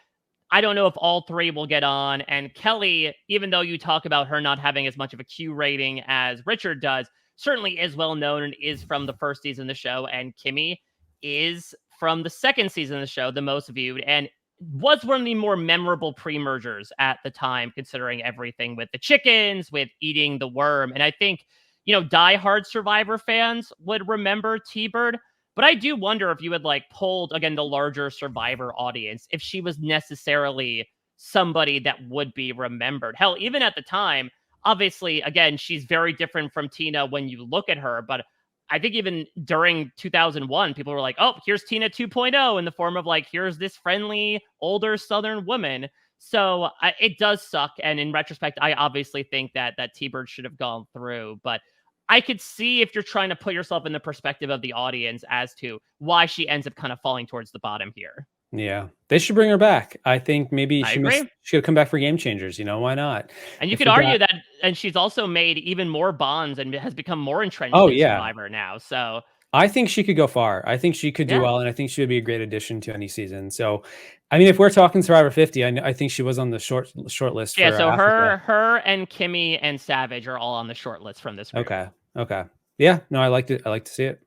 A: I don't know if all three will get on. And Kelly, even though you talk about her not having as much of a Q rating as Richard does, certainly is well known and is from the first season of the show. And Kimmy is from the second season of the show, the most viewed, and was one of the more memorable pre-mergers at the time, considering everything with the chickens, with eating the worm. And I think, diehard Survivor fans would remember T-Bird. But I do wonder if you had like polled again the larger Survivor audience, if she was necessarily somebody that would be remembered. Hell, even at the time, obviously, again, she's very different from Tina when you look at her. But I think even during 2001, people were like, oh, here's Tina 2.0 in the form of like, here's this friendly, older Southern woman. So it does suck. And in retrospect, I obviously think that T-Bird should have gone through. But I could see if you're trying to put yourself in the perspective of the audience as to why she ends up kind of falling towards the bottom here.
B: Yeah, they should bring her back. I think maybe
A: I
B: she missed.
A: agree.
B: She could come back for Game Changers. Why not?
A: And you
B: If
A: could
B: we
A: argue
B: got,
A: that, and she's also made even more bonds and has become more entrenched
B: oh
A: in
B: yeah,
A: Survivor now. So,
B: I think she could go far. I think she could do
A: yeah.
B: well, and I think she would be a great addition to any season. So, I mean, if we're talking Survivor 50, I think she was on the short list
A: Yeah,
B: for
A: so
B: Africa.
A: her and Kimmy and Savage are all on the short list from this group.
B: Okay, okay, yeah. No, I liked it. I like to see it.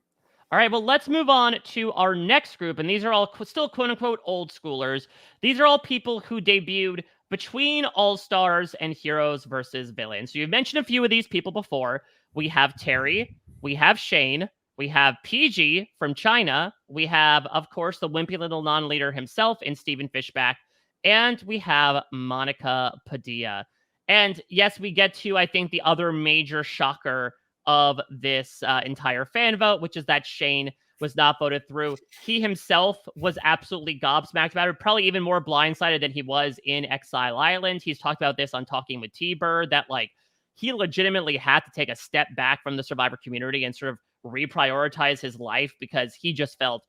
A: All right, well, let's move on to our next group. And these are all still quote unquote old schoolers. These are all people who debuted between All Stars and Heroes versus Villains. So you've mentioned a few of these people before. We have Terry, we have Shane, we have PG from China, we have, of course, the wimpy little non leader himself in Stephen Fishback, and we have Monica Padilla. And yes, we get to, I think, the other major shocker of this entire fan vote, which is that Shane was not voted through. He himself was absolutely gobsmacked about it, probably even more blindsided than he was in Exile Island. He's talked about this on Talking with T-Bird, that like he legitimately had to take a step back from the Survivor community and sort of reprioritize his life because he just felt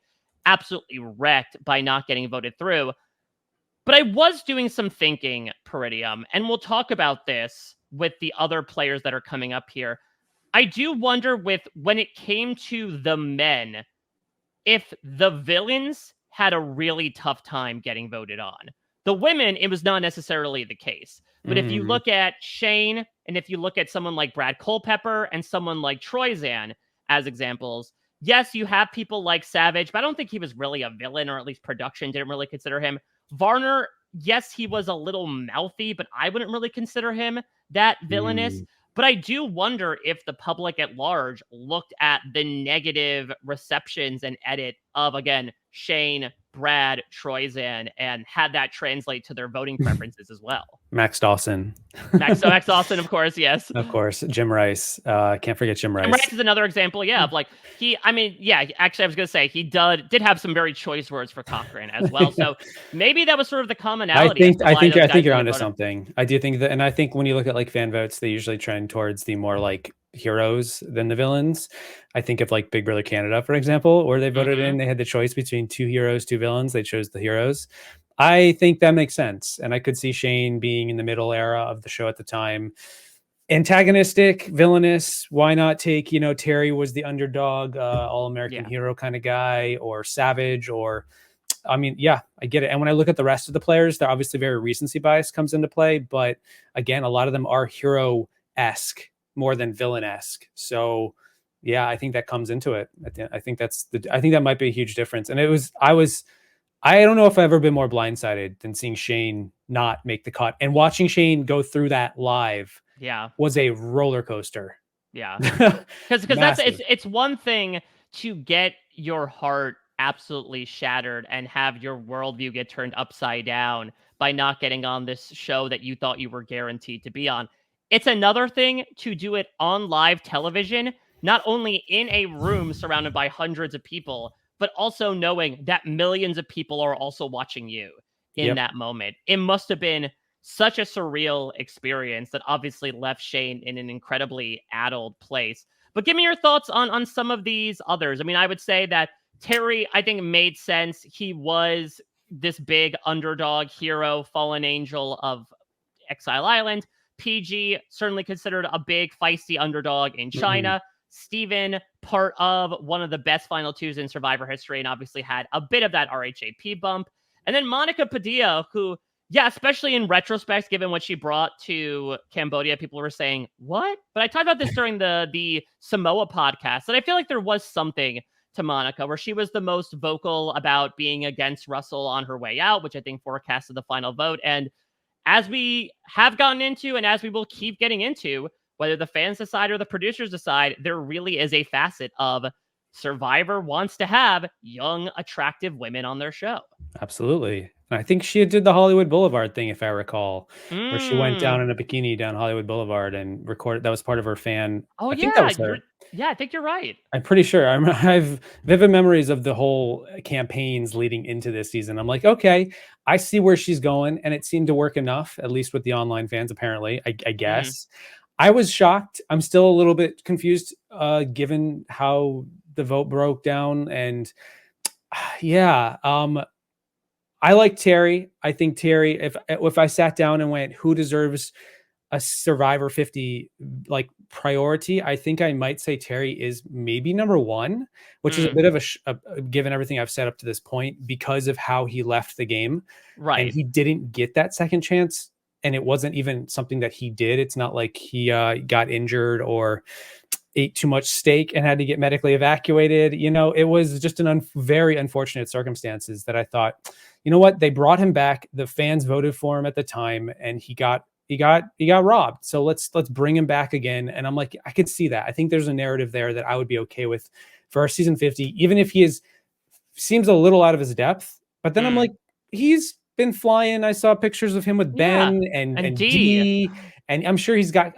A: absolutely wrecked by not getting voted through. But I was doing some thinking, Peridium, and we'll talk about this with the other players that are coming up here. I do wonder with when it came to the men, if the villains had a really tough time getting voted on. The women, it was not necessarily the case. But if you look at Shane, and if you look at someone like Brad Culpepper and someone like Troyzan as examples, yes, you have people like Savage, but I don't think he was really a villain, or at least production didn't really consider him. Varner, yes, he was a little mouthy, but I wouldn't really consider him that villainous. But I do wonder if the public at large looked at the negative receptions and edit of, again, Shane, Brad, Troyzan, and had that translate to their voting preferences as well.
B: Max Dawson.
A: Max Dawson, of course, yes.
B: Of course. Jim Rice. Can't forget Jim Rice.
A: Jim Rice is another example, yeah, of like, actually, I was going to say, he did have some very choice words for Cochran as well. So maybe that was sort of the commonality.
B: I think you're onto something. I do think that, and I think when you look at like fan votes, they usually trend towards the more like heroes than the villains. I think of like Big Brother Canada, for example, where they voted in, they had the choice between 2 heroes, 2 villains. They chose the heroes. I think that makes sense. And I could see Shane being in the middle era of the show at the time. Antagonistic, villainous. Why not take, Terry was the underdog, all-American hero kind of guy, or Savage, or I mean, yeah, I get it. And when I look at the rest of the players, they're obviously very recency bias comes into play. But again, a lot of them are hero-esque more than villain-esque. So yeah, I think that comes into it. I think that might be a huge difference. And I don't know if I've ever been more blindsided than seeing Shane not make the cut, and watching Shane go through that live.
A: Yeah,
B: was a roller coaster.
A: Yeah, because it's one thing to get your heart absolutely shattered and have your worldview get turned upside down by not getting on this show that you thought you were guaranteed to be on. It's another thing to do it on live television, not only in a room surrounded by hundreds of people, but also knowing that millions of people are also watching you in that moment. It must have been such a surreal experience that obviously left Shane in an incredibly addled place. But give me your thoughts on some of these others. I mean, I would say that Terry, I think, made sense. He was this big underdog hero, fallen angel of Exile Island. PG, certainly considered a big feisty underdog in China. Steven, part of one of the best final 2s in Survivor history, and obviously had a bit of that RHAP bump. And then Monica Padilla, who, yeah, especially in retrospect, given what she brought to Cambodia, people were saying, what? But I talked about this during the Samoa podcast, that I feel like there was something to Monica where she was the most vocal about being against Russell on her way out, which I think forecasted the final vote. And as we have gotten into, and as we will keep getting into, whether the fans decide or the producers decide, there really is a facet of Survivor wants to have young, attractive women on their show.
B: Absolutely. And I think she did the Hollywood Boulevard thing, if I recall, where she went down in a bikini down Hollywood Boulevard and recorded. That was part of her fan.
A: Oh,
B: I think that was her.
A: Yeah, I think you're right.
B: I'm pretty sure. I've vivid memories of the whole campaigns leading into this season. I'm like, okay, I see where she's going, and it seemed to work enough, at least with the online fans, apparently, I guess. I was shocked. I'm still a little bit confused, given how the vote broke down. And I like Terry. I think Terry, if I sat down and went, who deserves a Survivor 50 like priority, I think I might say Terry is maybe number 1, which is a bit of a given everything I've said up to this point, because of how he left the game.
A: Right.
B: And he didn't get that second chance. And it wasn't even something that he did. It's not like he got injured or ate too much steak and had to get medically evacuated. It was just very unfortunate circumstances that I thought, you know what? They brought him back. The fans voted for him at the time, and he got robbed. So let's bring him back again. And I'm like, I could see that. I think there's a narrative there that I would be okay with for our season 50, even if seems a little out of his depth. But then I'm like, he's been flying. I saw pictures of him with Ben and D, and I'm sure he's got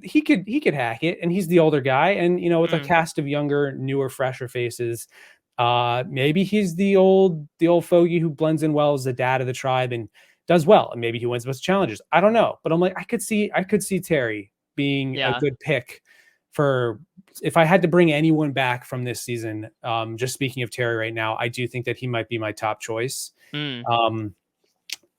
B: he could hack it, and he's the older guy, and with a cast of younger, newer, fresher faces, maybe he's the old fogey who blends in well as the dad of the tribe and does well, and maybe he wins most challenges. I don't know, but I'm like, I could see Terry being a good pick for if I had to bring anyone back from this season. Just speaking of Terry right now, I do think that he might be my top choice.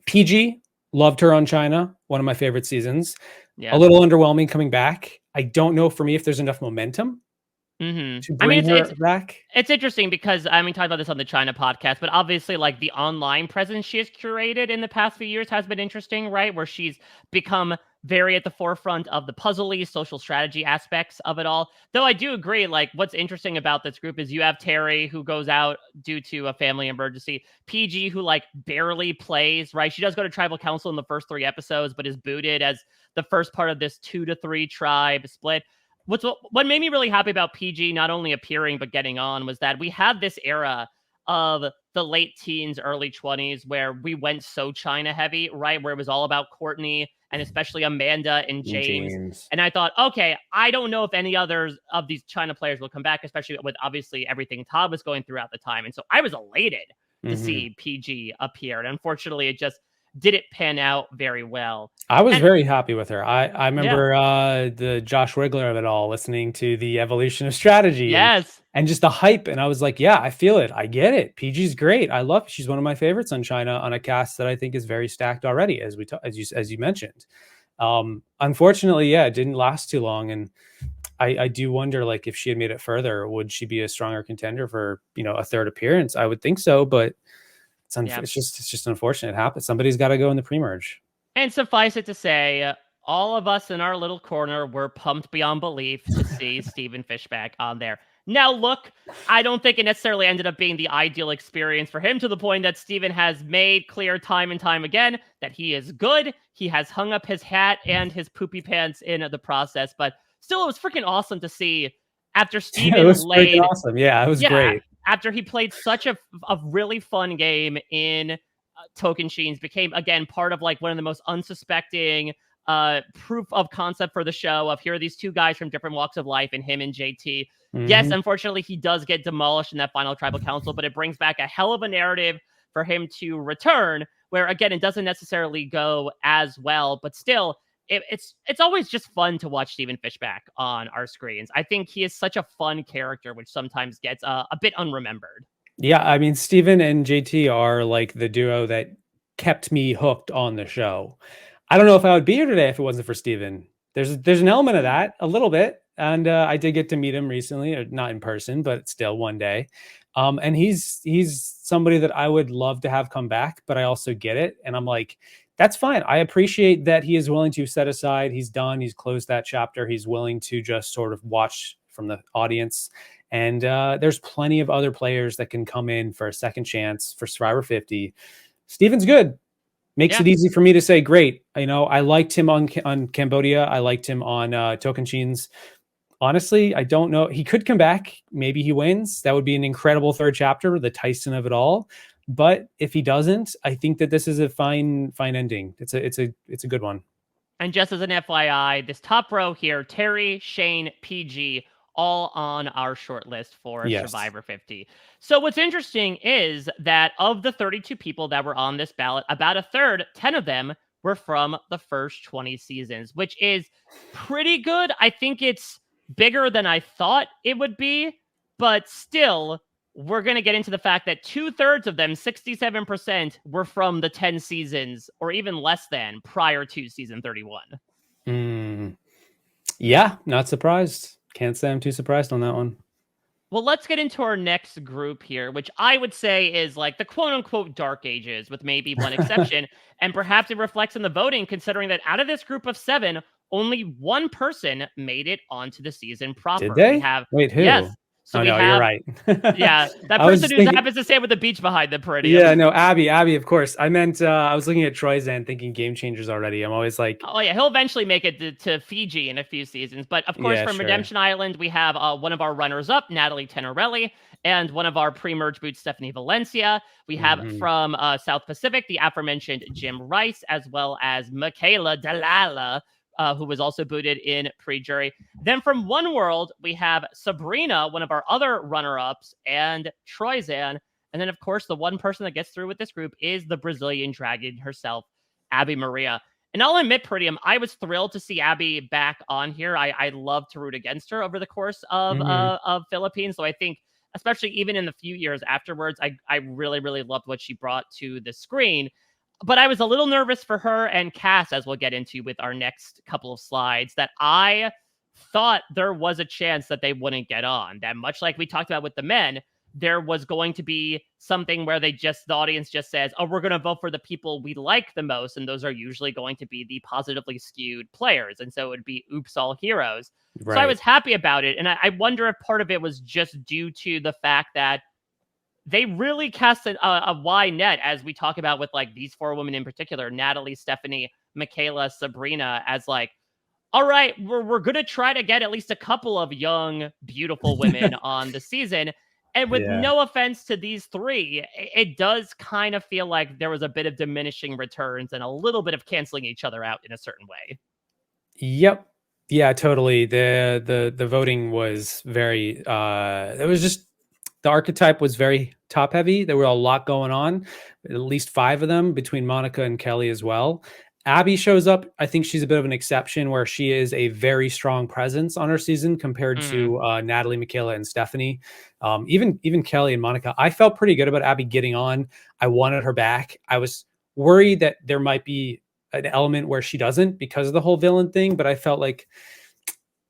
B: PG, loved her on China, one of my favorite seasons. A little underwhelming coming back. I don't know for me if there's enough momentum to
A: I mean,
B: bring her back.
A: it's interesting because I mean, talked about this on the China podcast, but obviously, like the online presence she has curated in the past few years has been interesting, right? Where she's become very at the forefront of the puzzly social strategy aspects of it all. Though I do agree, like what's interesting about this group is you have Terry who goes out due to a family emergency, PG who like barely plays, right? She does go to tribal council in the first 3 episodes, but is booted as the first part of this 2 to 3 tribe split. What made me really happy about PG not only appearing but getting on was that we had this era of the late teens, early 20s where we went so China heavy, right? Where it was all about Courtney and especially Amanda and James.
B: James.
A: And I thought, okay, I don't know if any others of these China players will come back, especially with obviously everything Todd was going through at the time. And so I was elated to see PG appear. And unfortunately, it just didn't pan out very well.
B: I was
A: And
B: very happy with her. I
A: yeah,
B: remember the Josh Wigler of it all, listening to the evolution of strategy
A: yes.
B: and just the hype. And I was like, yeah, I feel it. I get it. PG's great. I love. She's one of my favorites on China, on a cast that I think is very stacked already, as you mentioned. Unfortunately, yeah, it didn't last too long, and I do wonder, like, if she had made it further, would she be a stronger contender for a third appearance? I would think so, but
A: Yeah.
B: it's just unfortunate. It happens. Somebody's got to go in the pre-merge.
A: And suffice it to say, all of us in our little corner were pumped beyond belief to see Stephen Fishbach on there. Now, look, I don't think it necessarily ended up being the ideal experience for him, to the point that Stephen has made clear time and time again that he is good. He has hung up his hat and his poopy pants in the process, but still, it was freaking awesome to see after Stephen
B: It was freaking
A: laid.
B: awesome. Yeah, it was great.
A: After he played such a really fun game in Tocantins, became again part of like one of the most unsuspecting proof of concept for the show of here are these two guys from different walks of life, and him and JT. Yes, unfortunately, he does get demolished in that final tribal council, but it brings back a hell of a narrative for him to return, where again, it doesn't necessarily go as well, but still, it's always just fun to watch Stephen Fishbach on our screens. I think he is such a fun character, which sometimes gets a bit unremembered.
B: Yeah, I mean, Steven and JT are like the duo that kept me hooked on the show. I don't know if I would be here today if it wasn't for Steven. There's an element of that, a little bit, and I did get to meet him recently, or not in person, but still one day. And he's somebody that I would love to have come back, but I also get it, and I'm like, that's fine. I appreciate that he is willing to set aside. He's done. He's closed that chapter. He's willing to just sort of watch from the audience. And there's plenty of other players that can come in for a second chance for Survivor 50. Steven's good. Makes it easy for me to say, great. I liked him on Cambodia. I liked him on Tocantins. Honestly, I don't know. He could come back. Maybe he wins. That would be an incredible third chapter, the Tyson of it all. But if he doesn't, I think that this is a fine ending. It's a good one.
A: And just as an FYI, this top row here, Terry, Shane, PG, all on our short list for Survivor 50. So what's interesting is that of the 32 people that were on this ballot, about a third, 10 of them, were from the first 20 seasons, which is pretty good. I think it's bigger than I thought it would be, but still, we're going to get into the fact that 2/3 of them, 67%, were from the 10 seasons or even less than prior to season 31.
B: Yeah, not surprised. Can't say I'm too surprised on that one.
A: Well, let's get into our next group here, which I would say is like the quote-unquote dark ages, with maybe one exception. And perhaps it reflects in the voting, considering that out of this group of 7, only one person made it onto the season proper.
B: Did they?
A: We have,
B: Wait, who?
A: Yes. So
B: you're right.
A: Yeah, that person who happens to stay with the beach behind the Peridiam.
B: Yeah, no, Abby, of course. I meant, I was looking at Troy's end thinking Game Changers already. I'm always like...
A: Oh, yeah, he'll eventually make it to Fiji in a few seasons. But, of course, from Redemption Island, we have one of our runners-up, Natalie Tenorelli, and one of our pre-merge boots, Stephanie Valencia. We have from South Pacific, the aforementioned Jim Rice, as well as Michaela Dalala, who was also booted in pre-jury. Then from One World, we have Sabrina, one of our other runner-ups, and Troyzan. And then, of course, the one person that gets through with this group is the Brazilian dragon herself, Abby Maria. And I'll admit, Peridiam, I was thrilled to see Abby back on here. I love to root against her over the course of Philippines. So I think, especially even in the few years afterwards, I really, really loved what she brought to the screen. But I was a little nervous for her and Cass, as we'll get into with our next couple of slides, that I thought there was a chance that they wouldn't get on. That much like we talked about with the men, there was going to be something where the audience just says, oh, we're going to vote for the people we like the most. And those are usually going to be the positively skewed players. And so it would be oops, all heroes. So I
B: Right.
A: was happy about it. And I wonder if part of it was just due to the fact that they really cast a wide net, as we talk about with like these four women in particular, Natalie, Stephanie, Michaela, Sabrina, as like, all right, we're going to try to get at least a couple of young, beautiful women on the season. And with
B: Yeah.
A: no offense to these three, it does kind of feel like there was a bit of diminishing returns and a little bit of canceling each other out in a certain way.
B: Yep. Yeah, totally. The voting was very it was just the archetype was very top heavy. There were a lot going on, at least 5 of them between Monica and Kelly as well. Abby shows up. I think she's a bit of an exception where she is a very strong presence on her season compared
A: Mm-hmm.
B: to Natalie, Michaela, and Stephanie. Even Kelly and Monica. I felt pretty good about Abby getting on. I wanted her back. I was worried that there might be an element where she doesn't because of the whole villain thing, but I felt like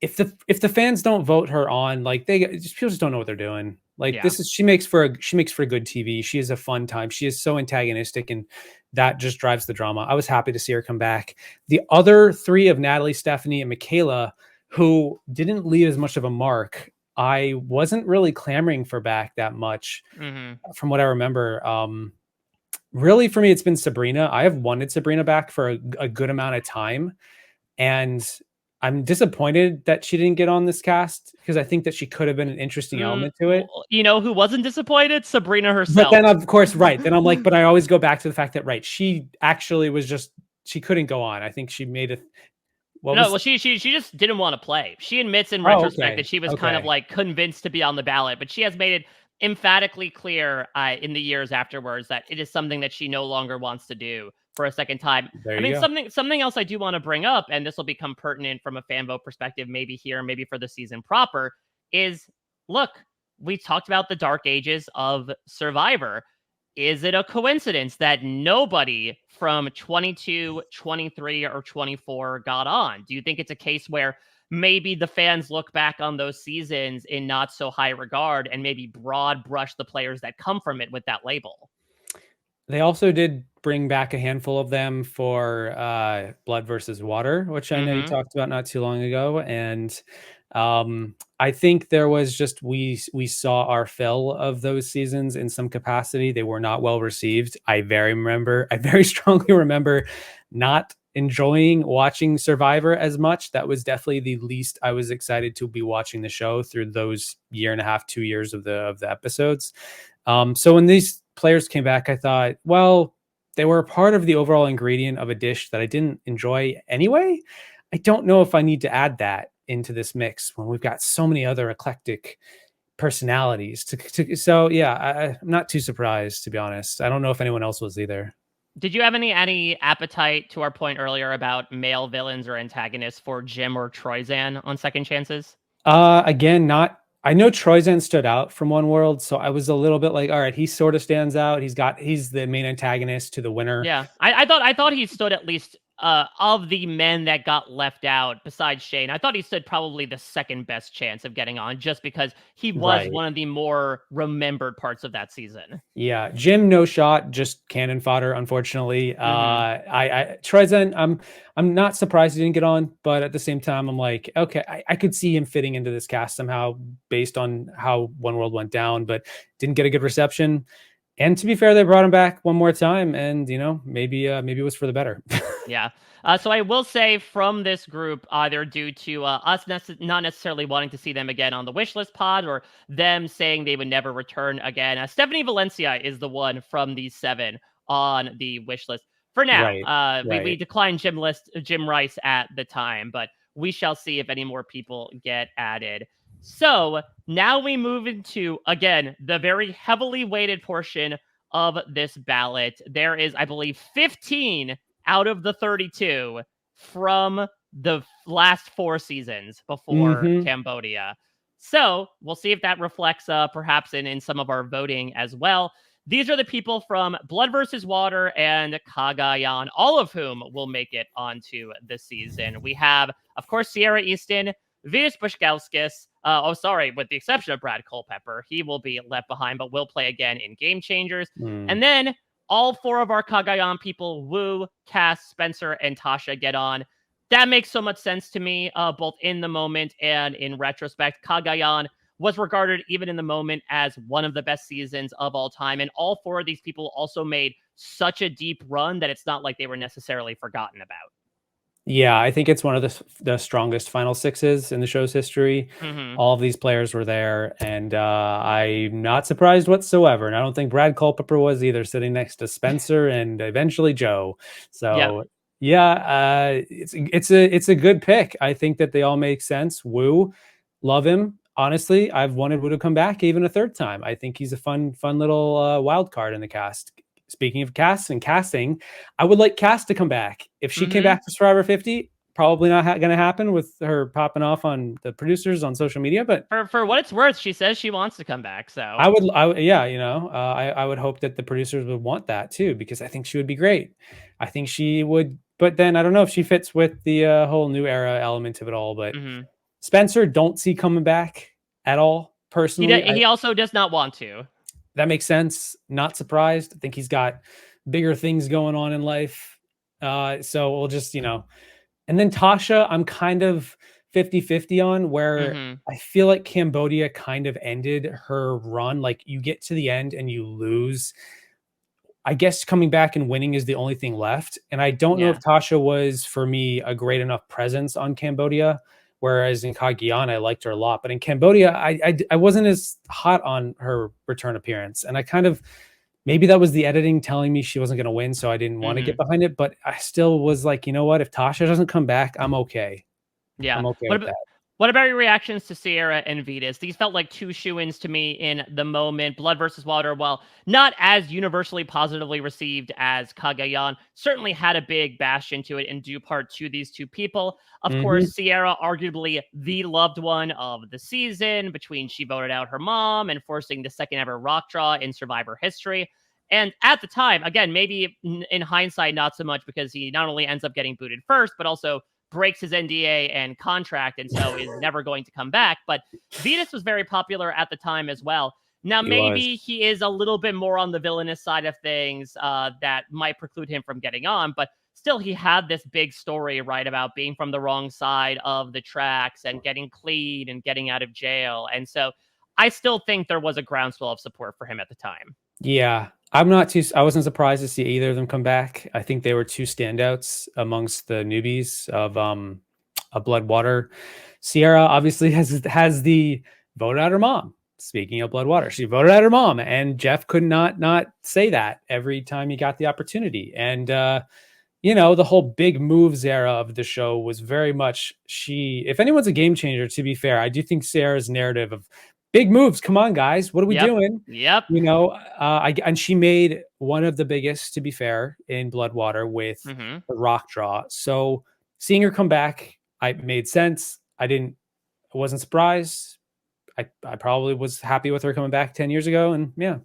B: if the fans don't vote her on, like people just don't know what they're doing. Like
A: Yeah.
B: this is she makes for good TV. She is a fun time. She is so antagonistic, and that just drives the drama. I was happy to see her come back. The other 3 of Natalie, Stephanie, and Michaela, who didn't leave as much of a mark, I wasn't really clamoring for back that much,
A: Mm-hmm.
B: from what I remember. Really, for me, it's been Sabrina. I have wanted Sabrina back for a good amount of time, and I'm disappointed that she didn't get on this cast because I think that she could have been an interesting element to it.
A: You know who wasn't disappointed? Sabrina
B: But
A: herself.
B: then, of course, right. Then I'm like, but I always go back to the fact that, right, she actually was just, she couldn't go on. I think she made it. What
A: No,
B: was,
A: well, she just didn't want to play. She admits in
B: oh,
A: retrospect that
B: okay.
A: she was kind of
B: Okay.
A: like convinced to be on the ballot, but she has made it emphatically clear in the years afterwards that it is something that she no longer wants to do for a second time.
B: There
A: I
B: you
A: mean,
B: go.
A: something else I do want to bring up, and this will become pertinent from a fan vote perspective, maybe here, maybe for the season proper, is look, we talked about the dark ages of Survivor. Is it a coincidence that nobody from 22, 23, or 24 got on? Do you think it's a case where maybe the fans look back on those seasons in not so high regard and maybe broad brush the players that come from it with that label?
B: They also did bring back a handful of them for Blood versus Water, which I know you
A: Mm-hmm.
B: talked about not too long ago. And I think there was just we saw our fill of those seasons in some capacity. They were not well received. I very strongly remember not enjoying watching Survivor as much. That was definitely the least I was excited to be watching the show through those year and a half, 2 years of the episodes. So when these players came back, I thought, well, they were a part of the overall ingredient of a dish that I didn't enjoy anyway. I don't know if I need to add that into this mix when we've got so many other eclectic personalities. So yeah, I'm not too surprised, to be honest. I don't know if anyone else was either.
A: Did you have any appetite to our point earlier about male villains or antagonists for Jim or Troyzan on second chances?
B: Again, not. I know Troyzan stood out from One World, so I was a little bit like, all right, he sort of stands out. He's the main antagonist to the winner.
A: Yeah, I thought he stood at least of the men that got left out besides Shane. I thought he stood probably the second best chance of getting on, just because he was
B: Right.
A: one of the more remembered parts of that season.
B: Yeah, Jim, no shot, just cannon fodder. Unfortunately,
A: Hmm.
B: I Trezen, I'm not surprised he didn't get on, but at the same time, I'm like, okay, I could see him fitting into this cast somehow based on how One World went down, but didn't get a good reception. And to be fair, they brought him back one more time, and maybe it was for the better.
A: Yeah. So I will say from this group, either due to us not necessarily wanting to see them again on the wish list pod or them saying they would never return again, Stephanie Valencia is the one from these 7 on the wish list for now.
B: Right,
A: We
B: right.
A: declined Jim Rice at the time, but we shall see if any more people get added. So now we move into, again, the very heavily weighted portion of this ballot. There is, I believe, 15 out of the 32 from the last 4 seasons before
B: Hmm.
A: Cambodia. So we'll see if that reflects perhaps in some of our voting as well. These are the people from Blood versus Water and Cagayan, all of whom will make it onto the season. We have, of course, Sierra Easton, Vitas Bushkowskis, with the exception of Brad Culpepper, he will be left behind, but will play again in Game Changers. And then all four of our Cagayan people, Wu, Cass, Spencer, and Tasha, get on. That makes so much sense to me, both in the moment and in retrospect. Cagayan was regarded, even in the moment, as one of the best seasons of all time. And all four of these people also made such a deep run that it's not like they were necessarily forgotten about.
B: Yeah, I think it's one of the strongest final sixes in the show's history.
A: Mm-hmm.
B: All of these players were there, and I'm not surprised whatsoever. And I don't think Brad Culpepper was either, sitting next to Spencer and eventually Joe. So
A: Yep.
B: yeah, it's a good pick. I think that they all make sense. Wu, love him. Honestly, I've wanted Wu to come back even a third time. I think he's a fun little wild card in the cast. Speaking of cast and casting, I would like Cass to come back. If she came back for Survivor 50, probably not going to happen with her popping off on the producers on social media. But
A: for what it's worth, she says she wants to come back. So
B: I would hope that the producers would want that too, because I think she would be great. I think she would, but then I don't know if she fits with the whole new era element of it all. But Spencer, don't see coming back at all. Personally,
A: he also does not want to.
B: That makes sense. Not surprised. I think he's got bigger things going on in life. So we'll just, and then Tasha, I'm kind of 50-50 on, where I feel like Cambodia kind of ended her run. Like, you get to the end and you lose. I guess coming back and winning is the only thing left. And I don't know if Tasha was, for me, a great enough presence on Cambodia. Whereas in Cagayan, I liked her a lot. But in Cambodia, I wasn't as hot on her return appearance. And I kind of, maybe that was the editing telling me she wasn't going to win, so I didn't want to get behind it. But I still was like, you know what? If Tasha doesn't come back, I'm okay.
A: Yeah.
B: I'm okay with that.
A: What about your reactions to Sierra and Vitas? These felt like two shoo-ins to me in the moment. Blood versus Water, while not as universally positively received as Cagayan, certainly had a big bash into it in due part to these two people. Of course, Sierra, arguably the loved one of the season, between she voted out her mom and forcing the second ever rock draw in Survivor history. And at the time, again, maybe in hindsight, not so much, because he not only ends up getting booted first, but also breaks his NDA and contract, and so is never going to come back. But Vitas was very popular at the time as well. Now, maybe he is a little bit more on the villainous side of things that might preclude him from getting on, but still, he had this big story, right, about being from the wrong side of the tracks and getting clean and getting out of jail. And so I still think there was a groundswell of support for him at the time.
B: Yeah, I wasn't surprised to see either of them come back. I think they were two standouts amongst the newbies of Bloodwater. Sierra obviously has the voted out her mom. Speaking of Bloodwater, she voted out her mom, and Jeff could not say that every time he got the opportunity. And the whole big moves era of the show was very much if anyone's a game changer, to be fair, I do think Sierra's narrative of big moves. Come on, guys. What are we doing?
A: Yep.
B: And she made one of the biggest, to be fair, in Bloodwater with the rock draw. So seeing her come back, it made sense. I wasn't surprised. I probably was happy with her coming back 10 years ago. And yeah.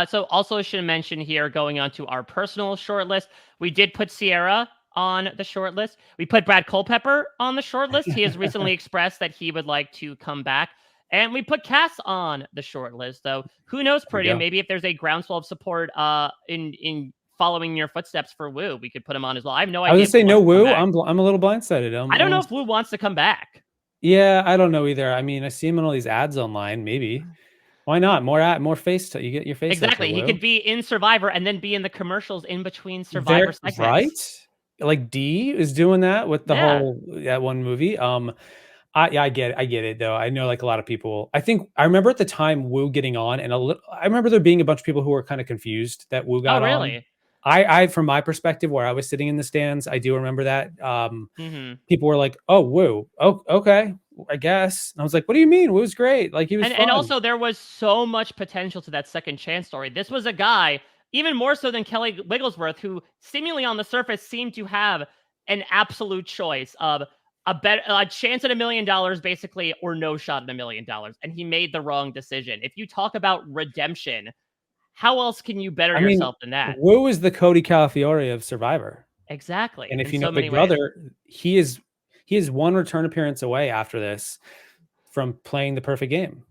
A: So also should mention here, going on to our personal short list, we did put Sierra on the short list. We put Brad Culpepper on the short list. He has recently expressed that he would like to come back. And we put Cass on the short list, though. Who knows, Peridiam? Maybe if there's a groundswell of support in following your footsteps for Wu, we could put him on as well. I have no idea.
B: I was going to say no Wu. I'm a little blindsided.
A: I don't know if Wu wants to come back.
B: Yeah, I don't know either. I mean, I see him in all these ads online. Maybe. Why not? More face. You get your face.
A: Exactly. He could be in Survivor and then be in the commercials in between Survivor segments.
B: Right? Like D is doing that with the whole that one movie. I get it though. I know, like, a lot of people. I remember at the time Wu getting on, and I remember there being a bunch of people who were kind of confused that Wu got on. Oh, really? I from my perspective, where I was sitting in the stands, I do remember that. People were like, "Oh, Wu. Oh, okay, I guess." And I was like, "What do you mean? Wu's great. Like, he was." And
A: also, there was so much potential to that second chance story. This was a guy, even more so than Kelly Wigglesworth, who seemingly on the surface seemed to have an absolute choice of a chance at $1 million, basically, or no shot at $1 million. And he made the wrong decision. If you talk about redemption, how else can you better yourself than that?
B: Wu is the Cody Calafiore of Survivor.
A: Exactly.
B: And if you know Big Brother, he is he is one return appearance away after this from playing the perfect game.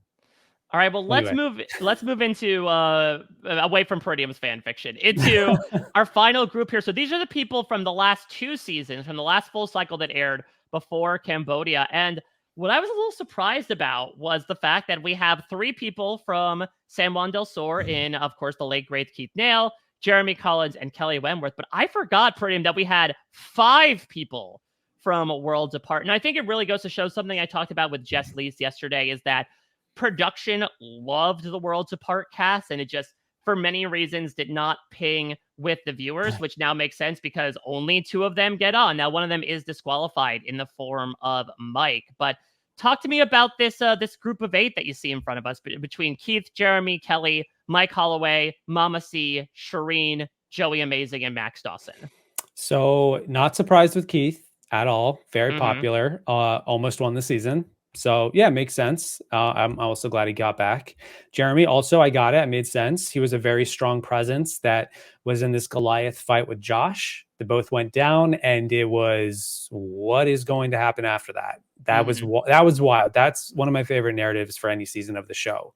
A: All right, well, let's
B: Anyway.
A: move into away from Peridium's fan fiction into our final group here. So these are the people from the last 2 seasons, from the last full cycle that aired before Cambodia. And what I was a little surprised about was the fact that we have 3 people from San Juan del Sur in, of course, the late great Keith Nail, Jeremy Collins, and Kelly Wentworth. But I forgot, Peridium, that we had 5 people from Worlds Apart. And I think it really goes to show something I talked about with Jess Lees yesterday, is that production loved the Worlds Apart cast, and it just, for many reasons, did not ping with the viewers, which now makes sense because only 2 of them get on. Now, one of them is disqualified in the form of Mike. But talk to me about this this group of 8 that you see in front of us between Keith, Jeremy, Kelly, Mike Holloway, Mama C, Shireen, Joey Amazing, and Max Dawson.
B: So not surprised with Keith at all. Very popular. Almost won the season. So yeah, makes sense. I'm also glad he got back. Jeremy, also, I got it. It made sense. He was a very strong presence that was in this Goliath fight with Josh. They both went down, and it was, what is going to happen after that? That was wild. That's one of my favorite narratives for any season of the show.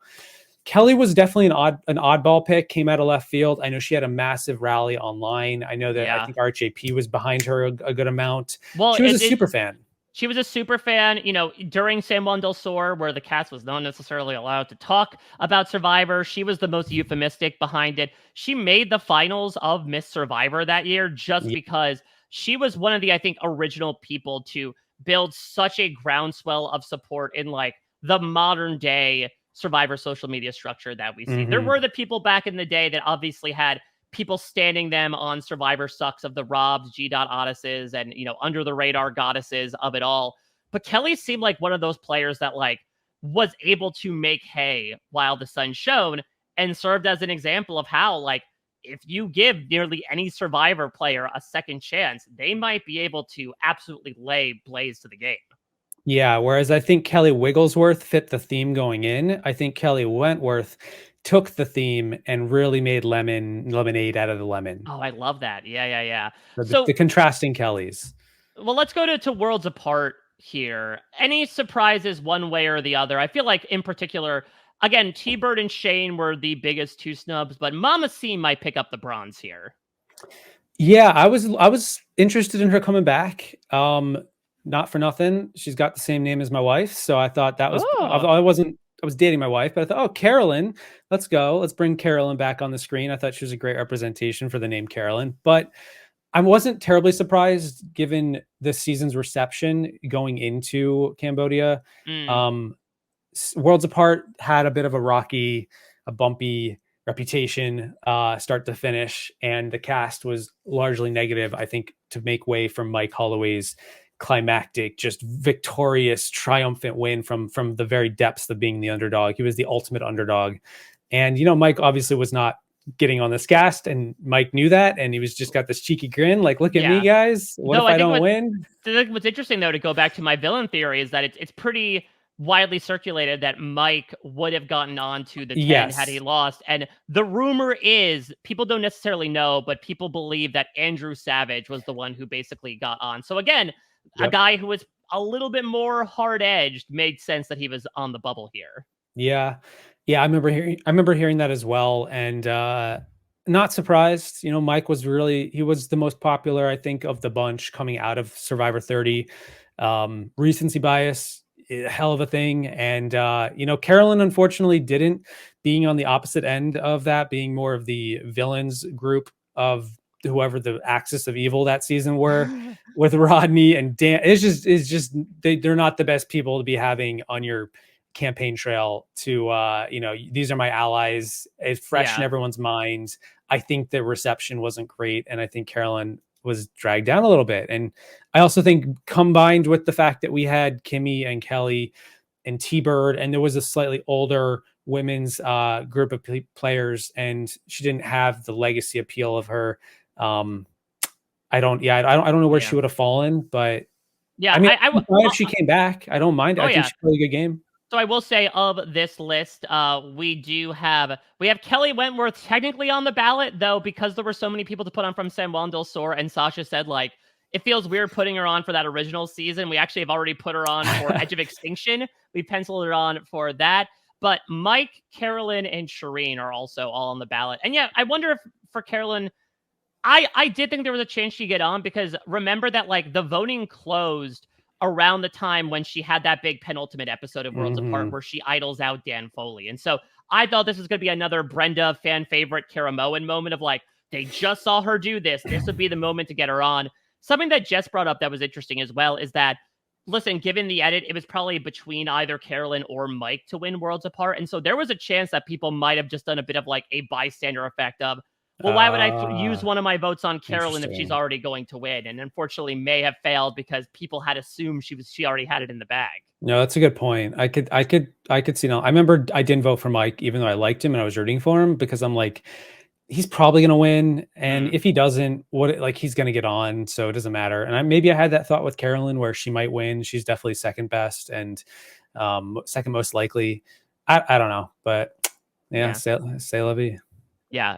B: Kelly was definitely an oddball pick, came out of left field. I know she had a massive rally online. I know that I think RHAP was behind her a good amount. Well, she was a super fan.
A: She was a super fan, during San Juan del Sur, where the cast was not necessarily allowed to talk about Survivor. She was the most euphemistic behind it. She made the finals of Miss Survivor that year just because she was one of the, I think, original people to build such a groundswell of support in like the modern day Survivor social media structure that we see. There were the people back in the day that obviously had people standing them on Survivor Sucks of the Robs, G. Odysses, and, under the radar goddesses of it all. But Kelly seemed like one of those players that like was able to make hay while the sun shone, and served as an example of how, like, if you give nearly any Survivor player a second chance, they might be able to absolutely lay blaze to the game.
B: Yeah, whereas I think Kelly Wigglesworth fit the theme going in. I think Kelly Wentworth took the theme and really made lemonade out of the lemon.
A: Oh, I love that. Yeah.
B: The contrasting Kellys.
A: Well, let's go to Worlds Apart here. Any surprises one way or the other? I feel like in particular, again, T-Bird and Shane were the biggest 2 snubs, but Mama C might pick up the bronze here.
B: Yeah, I was interested in her coming back. Not for nothing, she's got the same name as my wife, so I thought that was I was dating my wife, but I thought, oh, Carolyn, let's go. Let's bring Carolyn back on the screen. I thought she was a great representation for the name Carolyn, but I wasn't terribly surprised given this season's reception going into Cambodia. Worlds Apart had a bit of a bumpy reputation, start to finish, and the cast was largely negative, I think, to make way for Mike Holloway's climactic, just victorious, triumphant win from the very depths of being the underdog. He was the ultimate underdog. And, Mike obviously was not getting on this cast, and Mike knew that, and he was just got this cheeky grin, like, look at me, guys. What if I don't win?
A: What's interesting, though, to go back to my villain theory, is that it's pretty widely circulated that Mike would have gotten on to the 10 had he lost. And the rumor is, people don't necessarily know, but people believe that Andrew Savage was the one who basically got on. So again, a guy who was a little bit more hard-edged made sense that he was on the bubble here.
B: Yeah. I remember hearing that as well. And not surprised. Mike was he was the most popular, I think, of the bunch coming out of Survivor 30. Recency bias, a hell of a thing. And Carolyn unfortunately didn't, being on the opposite end of that, being more of the villains group of whoever the axis of evil that season were, with Rodney and Dan. It's just they're not the best people to be having on your campaign trail to these are my allies. It's fresh in everyone's minds. I think the reception wasn't great, and I think Carolyn was dragged down a little bit. And I also think, combined with the fact that we had Kimmy and Kelly and T-Bird, and there was a slightly older women's group of players, and she didn't have the legacy appeal of her. I don't know where she would have fallen, but I mean, if she came back, I don't mind. I think she played a good game.
A: So I will say, of this list, we have Kelly Wentworth technically on the ballot, though, because there were so many people to put on from San Juan del Sur, and Sasha said, like, it feels weird putting her on for that original season. We actually have already put her on for Edge of Extinction. We penciled her on for that. But Mike, Carolyn, and Shireen are also all on the ballot. And yeah, I wonder if for Carolyn, I did think there was a chance she'd get on, because remember that like the voting closed around the time when she had that big penultimate episode of Worlds Apart where she idles out Dan Foley. And so I thought this was going to be another Brenda fan favorite Kara Moen moment of like, they just saw her do this. This would be the moment to get her on. Something that Jess brought up that was interesting as well is that, listen, given the edit, it was probably between either Carolyn or Mike to win Worlds Apart. And so there was a chance that people might have just done a bit of like a bystander effect of, well, why would I use one of my votes on Carolyn if she's already going to win? And unfortunately may have failed because people had assumed she already had it in the bag.
B: No, that's a good point. I could see now. I remember I didn't vote for Mike, even though I liked him and I was rooting for him, because I'm like, he's probably going to win. And if he doesn't, he's going to get on. So it doesn't matter. And maybe I had that thought with Carolyn where she might win. She's definitely second best and second most likely. I don't know, but yeah. Say la vie.
A: Yeah.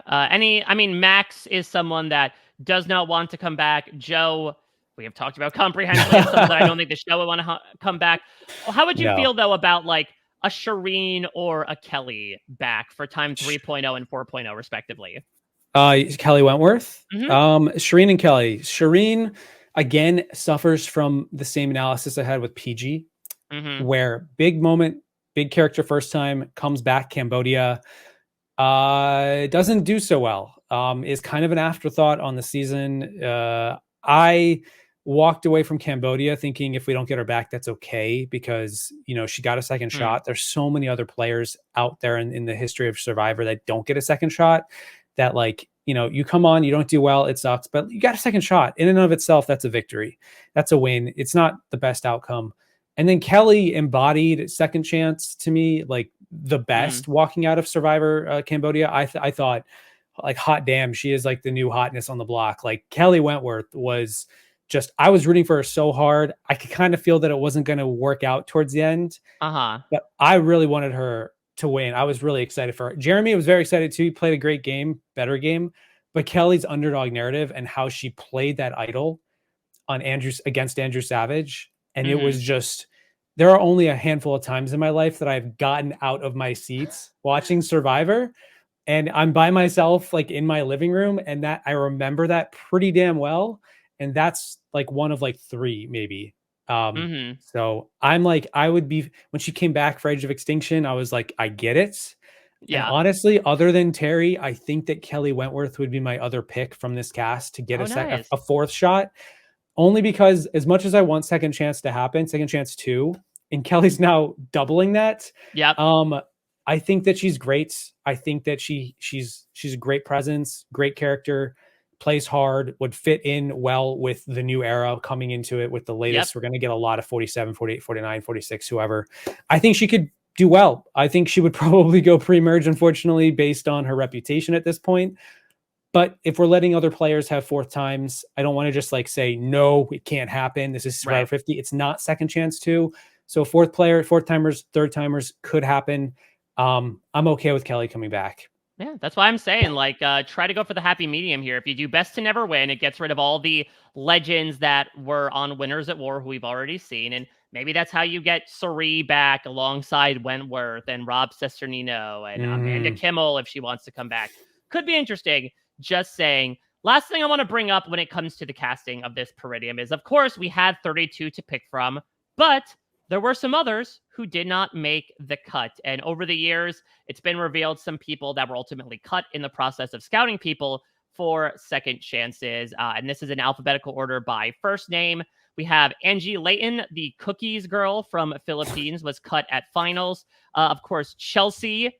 A: Max is someone that does not want to come back. Joe, we have talked about comprehensively, someone that I don't think the show would want to come back. How would you feel though about like a Shireen or a Kelly back for time 3.0 and 4.0 respectively?
B: Kelly Wentworth, Shireen and Kelly. Shireen again suffers from the same analysis I had with PG, where big moment, big character first time, comes back Cambodia, doesn't do so well. Is kind of an afterthought on the season. I walked away from Cambodia thinking if we don't get her back, that's okay, because, she got a second shot. There's so many other players out there in the history of Survivor that don't get a second shot, that you come on, you don't do well, it sucks, but you got a second shot. In and of itself, that's a victory. That's a win. It's not the best outcome. And then Kelly embodied second chance to me, like the best walking out of Survivor Cambodia. I thought, like, hot damn, she is like the new hotness on the block. Like Kelly Wentworth was just, I was rooting for her so hard. I could kind of feel that it wasn't going to work out towards the end. But I really wanted her to win. I was really excited for her. Jeremy was very excited too. He played a great game, better game. But Kelly's underdog narrative and how she played that idol on against Andrew Savage. And it was just, there are only a handful of times in my life that I've gotten out of my seats watching Survivor, and I'm by myself, like in my living room. And that I remember that pretty damn well. And that's like one of like three, maybe. So I'm like, I would be, when she came back for Age of Extinction, I was like, I get it. Yeah. And honestly, other than Terry, I think that Kelly Wentworth would be my other pick from this cast to get a fourth shot. Only because as much as I want second chance to happen, second chance 2, and Kelly's now doubling that.
A: Yeah.
B: I think that she's great. I think that she's a great presence, great character, plays hard, would fit in well with the new era coming into it with the latest. We're going to get a lot of 47, 48, 49, 46, whoever. I think she could do well. I think she would probably go pre-merge, unfortunately, based on her reputation at this point. But if we're letting other players have fourth times, I don't want to just like say, no, it can't happen. This is Survivor 50. It's not second chance 2. So fourth timers, third timers could happen. I'm okay with Kelly coming back.
A: Yeah, that's why I'm saying, like, try to go for the happy medium here. If you do best to never win, it gets rid of all the legends that were on Winners at War, who we've already seen. And maybe that's how you get Suri back alongside Wentworth and Rob Cesternino and Amanda Kimmel if she wants to come back. Could be interesting. Just saying. Last thing I want to bring up when it comes to the casting of this Peridiam is, of course, we had 32 to pick from, but there were some others who did not make the cut. And over the years, it's been revealed some people that were ultimately cut in the process of scouting people for second chances. And this is in alphabetical order by first name. We have Angie Layton, the cookies girl from Philippines, was cut at finals. Of course, Chelsea,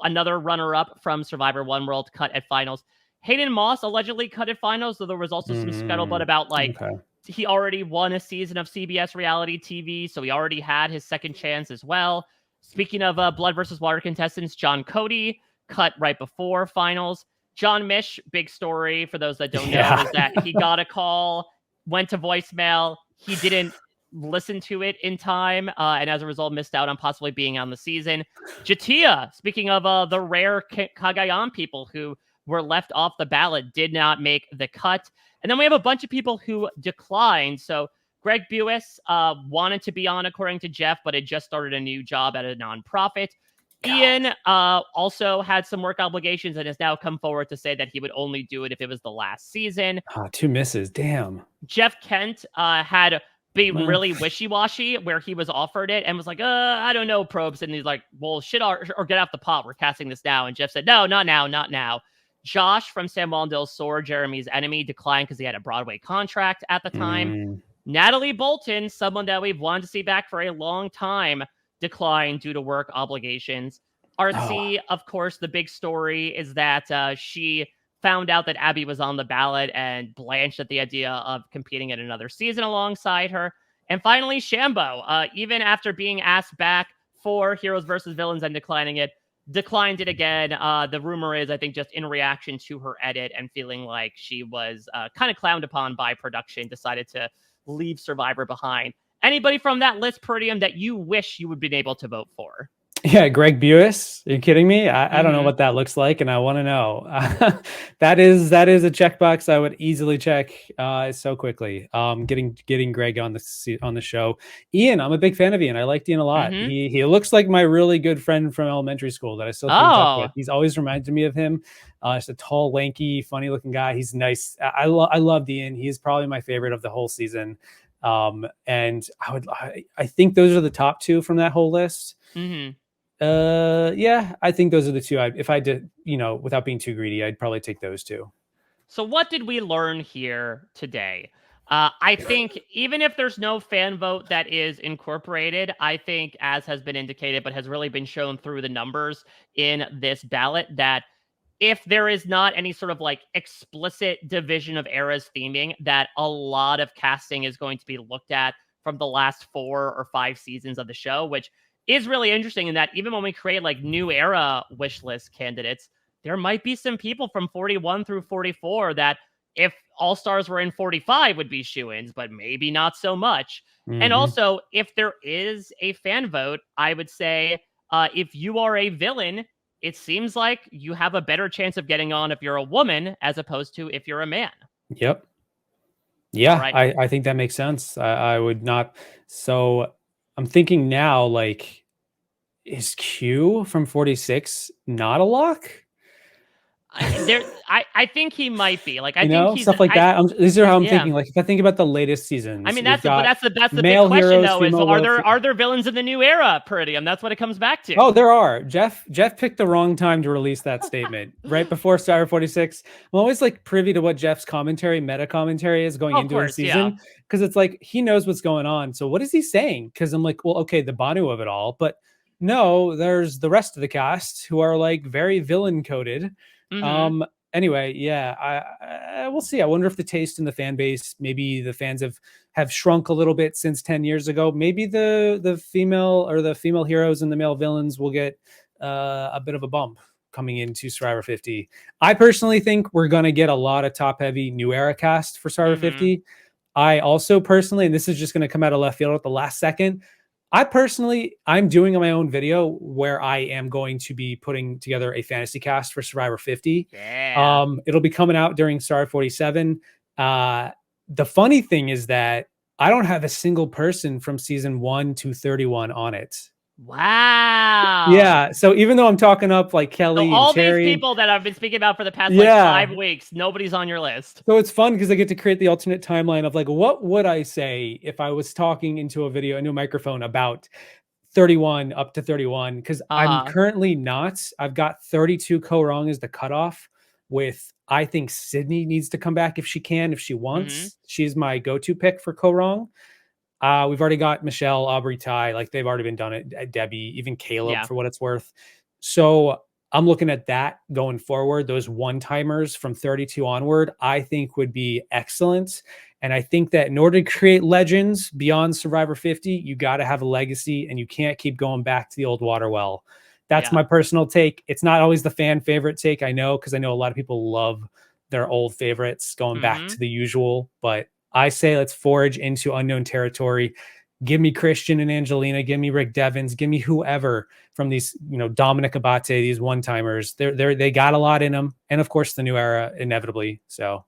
A: another runner-up from Survivor One World, cut at finals. Hayden Moss allegedly cut at finals, though there was also some scuttlebutt about he already won a season of CBS reality TV, so he already had his second chance as well. Speaking of Blood versus Water contestants, John Cody cut right before finals. John Mish, big story for those that don't know, is that he got a call, went to voicemail. He didn't listen to it in time, and as a result, missed out on possibly being on the season. Jatia, speaking of the rare Cagayan people who were left off the ballot, did not make the cut. And then we have a bunch of people who declined. So Greg Buis wanted to be on, according to Jeff, but had just started a new job at a nonprofit. Ian also had some work obligations and has now come forward to say that he would only do it if it was the last season.
B: 2 misses. Damn.
A: Jeff Kent had been really wishy-washy where he was offered it and was like, I don't know, Probst. And he's like, well, shit, or get off the pot. We're casting this now. And Jeff said, no, not now, not now. Josh from San Juan del Sur, Jeremy's enemy, declined because he had a Broadway contract at the time. Natalie Bolton, someone that we've wanted to see back for a long time, declined due to work obligations. Artsy, of course, the big story is that she found out that Abby was on the ballot and blanched at the idea of competing in another season alongside her. And finally, Shambo, even after being asked back for Heroes versus Villains and declining it, declined it again. The rumor is, I think, just in reaction to her edit and feeling like she was kind of clowned upon by production, decided to leave Survivor behind. Anybody from that list, Peridiam, that you wish you would have been able to vote for?
B: Yeah, Greg Buis. Are you kidding me? I don't know what that looks like, and I want to know. That is a checkbox I would easily check so quickly. Getting Greg on the show. Ian, I'm a big fan of Ian. I liked Ian a lot. He looks like my really good friend from elementary school that I still keep in touch with. He's always reminded me of him. Just a tall, lanky, funny looking guy. He's nice. I loved Ian. He's probably my favorite of the whole season. And I think those are the top 2 from that whole list. Yeah, I think those are the 2. If I did, without being too greedy, I'd probably take those 2.
A: So what did we learn here today? I think even if there's no fan vote that is incorporated, I think, as has been indicated, but has really been shown through the numbers in this ballot, that if there is not any sort of like explicit division of eras theming, that a lot of casting is going to be looked at from the last 4 or 5 seasons of the show, which is really interesting in that even when we create like new era wish list candidates, there might be some people from 41 through 44 that if All Stars were in 45 would be shoo-ins, but maybe not so much. And also, if there is a fan vote, I would say if you are a villain, it seems like you have a better chance of getting on if you're a woman as opposed to if you're a man.
B: Yep. Yeah, right. I think that makes sense. I would not. So I'm thinking now, like, is Q from 46 not a lock?
A: I think he might be. Like, I
B: think
A: he's
B: stuff like that. These are how I'm thinking. Like, if I think about the latest seasons,
A: I mean, that's the big question, though. Is are there villains in the new era, Peridiam? That's what it comes back to.
B: Oh, there are. Jeff picked the wrong time to release that statement right before Survivor 46. I'm always like privy to what Jeff's meta commentary is going into the season, because it's like he knows what's going on. So what is he saying? Because I'm like, well, okay, the Banu of it all, but no, there's the rest of the cast who are like very villain coded. Anyway, yeah, I we'll see. I wonder if the taste in the fan base, maybe the fans have shrunk a little bit since 10 years ago. Maybe the female heroes and the male villains will get a bit of a bump coming into Survivor 50. I personally think we're going to get a lot of top heavy new era cast for Survivor 50. I also personally, and this is just going to come out of left field at the last second, I'm doing my own video where I am going to be putting together a fantasy cast for Survivor 50.
A: Yeah.
B: It'll be coming out during Survivor 47. The funny thing is that I don't have a single person from season 1 to 31 on it.
A: Wow.
B: Yeah. So even though I'm talking up like Kelly,
A: all
B: and Terry,
A: these people that I've been speaking about for the past 5 weeks, nobody's on your list.
B: So it's fun because I get to create the alternate timeline of like, what would I say if I was talking into a microphone about 31 up to 31? Because I'm currently not. I've got 32 Ko-Rong as the cutoff. I think Sydney needs to come back if she wants. She's my go-to pick for Ko-Rong. We've already got Michelle, Aubrey, Ty, like they've already been done it. Debbie, even Caleb, for what it's worth. So I'm looking at that going forward. Those one-timers from 32 onward, I think would be excellent. And I think that in order to create legends beyond Survivor 50, you got to have a legacy and you can't keep going back to the old water well. That's my personal take. It's not always the fan favorite take, I know, because I know a lot of people love their old favorites going back to the usual, but I say let's forage into unknown territory. Give me Christian and Angelina. Give me Rick Devens. Give me whoever from these, Dominic Abate, these one-timers. They got a lot in them. And, of course, the new era, inevitably. So,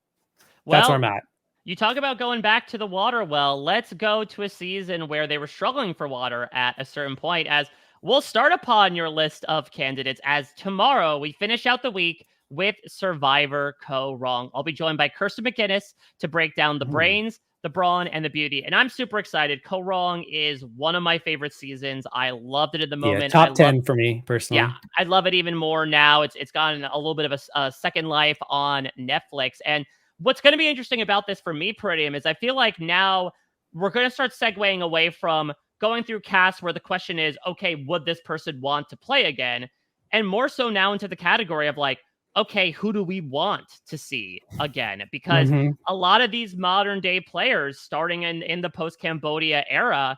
B: That's where I'm
A: Well,
B: at.
A: you talk about going back to the water well. Let's go to a season where they were struggling for water at a certain point, as we'll start upon your list of candidates as tomorrow we finish out the week with Survivor Co. Wrong. I'll be joined by Kirsten McInnes to break down the brains, the brawn, and the beauty. And I'm super excited. Co. Wrong is one of my favorite seasons. I loved it at the
B: Yeah,
A: moment. I
B: top
A: love
B: 10 for me
A: Yeah,
B: personally.
A: I love it even more now. It's gotten a little bit of a second life on Netflix. And what's going to be interesting about this for me, Peridiam, is I feel like now we're going to start segueing away from going through casts where the question is, okay, would this person want to play again? And more so now into the category of like, okay, who do we want to see again? Because
B: Mhm.
A: a lot of these modern day players starting in the post Cambodia era,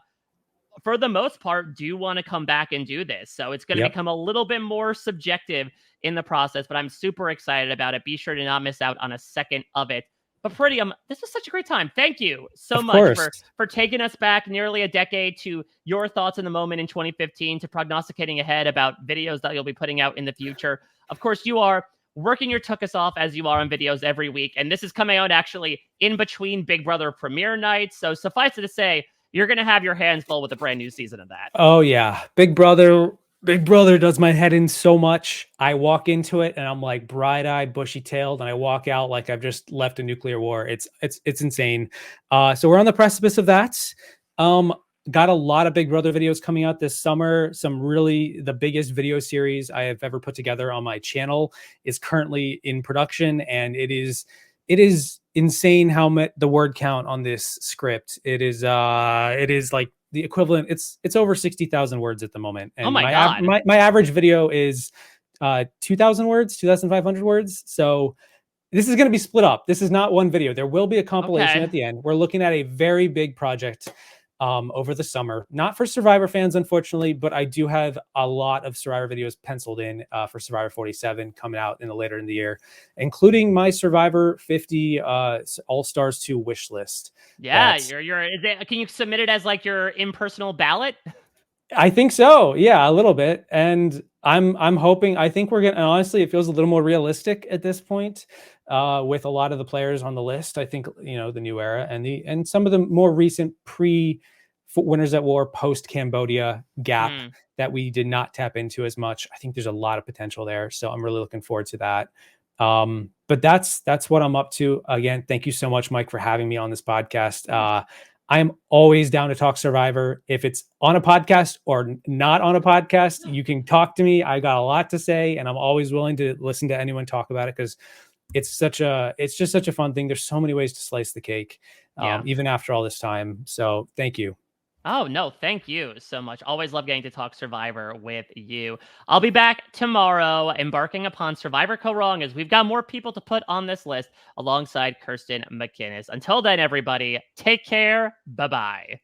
A: for the most part, do want to come back and do this. So it's going to
B: Yep.
A: become a little bit more subjective in the process, but I'm super excited about it. Be sure to not miss out on a second of it. But Peridium, this was such a great time. Thank you so
B: Of
A: much
B: course.
A: for taking us back nearly a decade to your thoughts in the moment in 2015 to prognosticating ahead about videos that you'll be putting out in the future. Of course, you are working your tuchus off as you are on videos every week, and this is coming out actually in between Big Brother premiere nights. So suffice it to say, you're going to have your hands full with a brand new season of that.
B: Oh yeah. Big Brother does my head in so much. I walk into it and I'm like bright-eyed, bushy-tailed, and I walk out like I've just left a nuclear war. It's insane. So we're on the precipice of that. Um, got a lot of Big Brother videos coming out this summer. The biggest video series I have ever put together on my channel is currently in production, and it is insane how the word count on this script. It is like the equivalent. It's over 60,000 words at the moment,
A: Oh
B: and
A: my God.
B: my average video is 2,000 words, 2,500 words. So this is going to be split up. This is not one video. There will be a compilation
A: Okay.
B: at the end. We're looking at a very big project over the summer. Not for Survivor fans, unfortunately, but I do have a lot of Survivor videos penciled in for Survivor 47 coming out later in the year, including my Survivor 50 All Stars 2 wish list.
A: Yeah,
B: That
A: you're can you submit it as like your impersonal ballot?
B: I think so. Yeah, a little bit. And I'm hoping. I think we're getting. Honestly, it feels a little more realistic at this point with a lot of the players on the list. I think the new era and some of the more recent winners at war post Cambodia gap
A: Mm,
B: that we did not tap into as much. I think there's a lot of potential there. So I'm really looking forward to that. But that's what I'm up to. Again, thank you so much, Mike, for having me on this podcast. I'm always down to talk Survivor. If it's on a podcast or not on a podcast, you can talk to me. I got a lot to say, and I'm always willing to listen to anyone talk about it because it's just such a fun thing. There's so many ways to slice the cake,
A: yeah.
B: even after all this time. So thank you.
A: Oh, no, thank you so much. Always love getting to talk Survivor with you. I'll be back tomorrow embarking upon Survivor Co. Wrong as we've got more people to put on this list alongside Kirsten McInnes. Until then, everybody, take care. Bye-bye.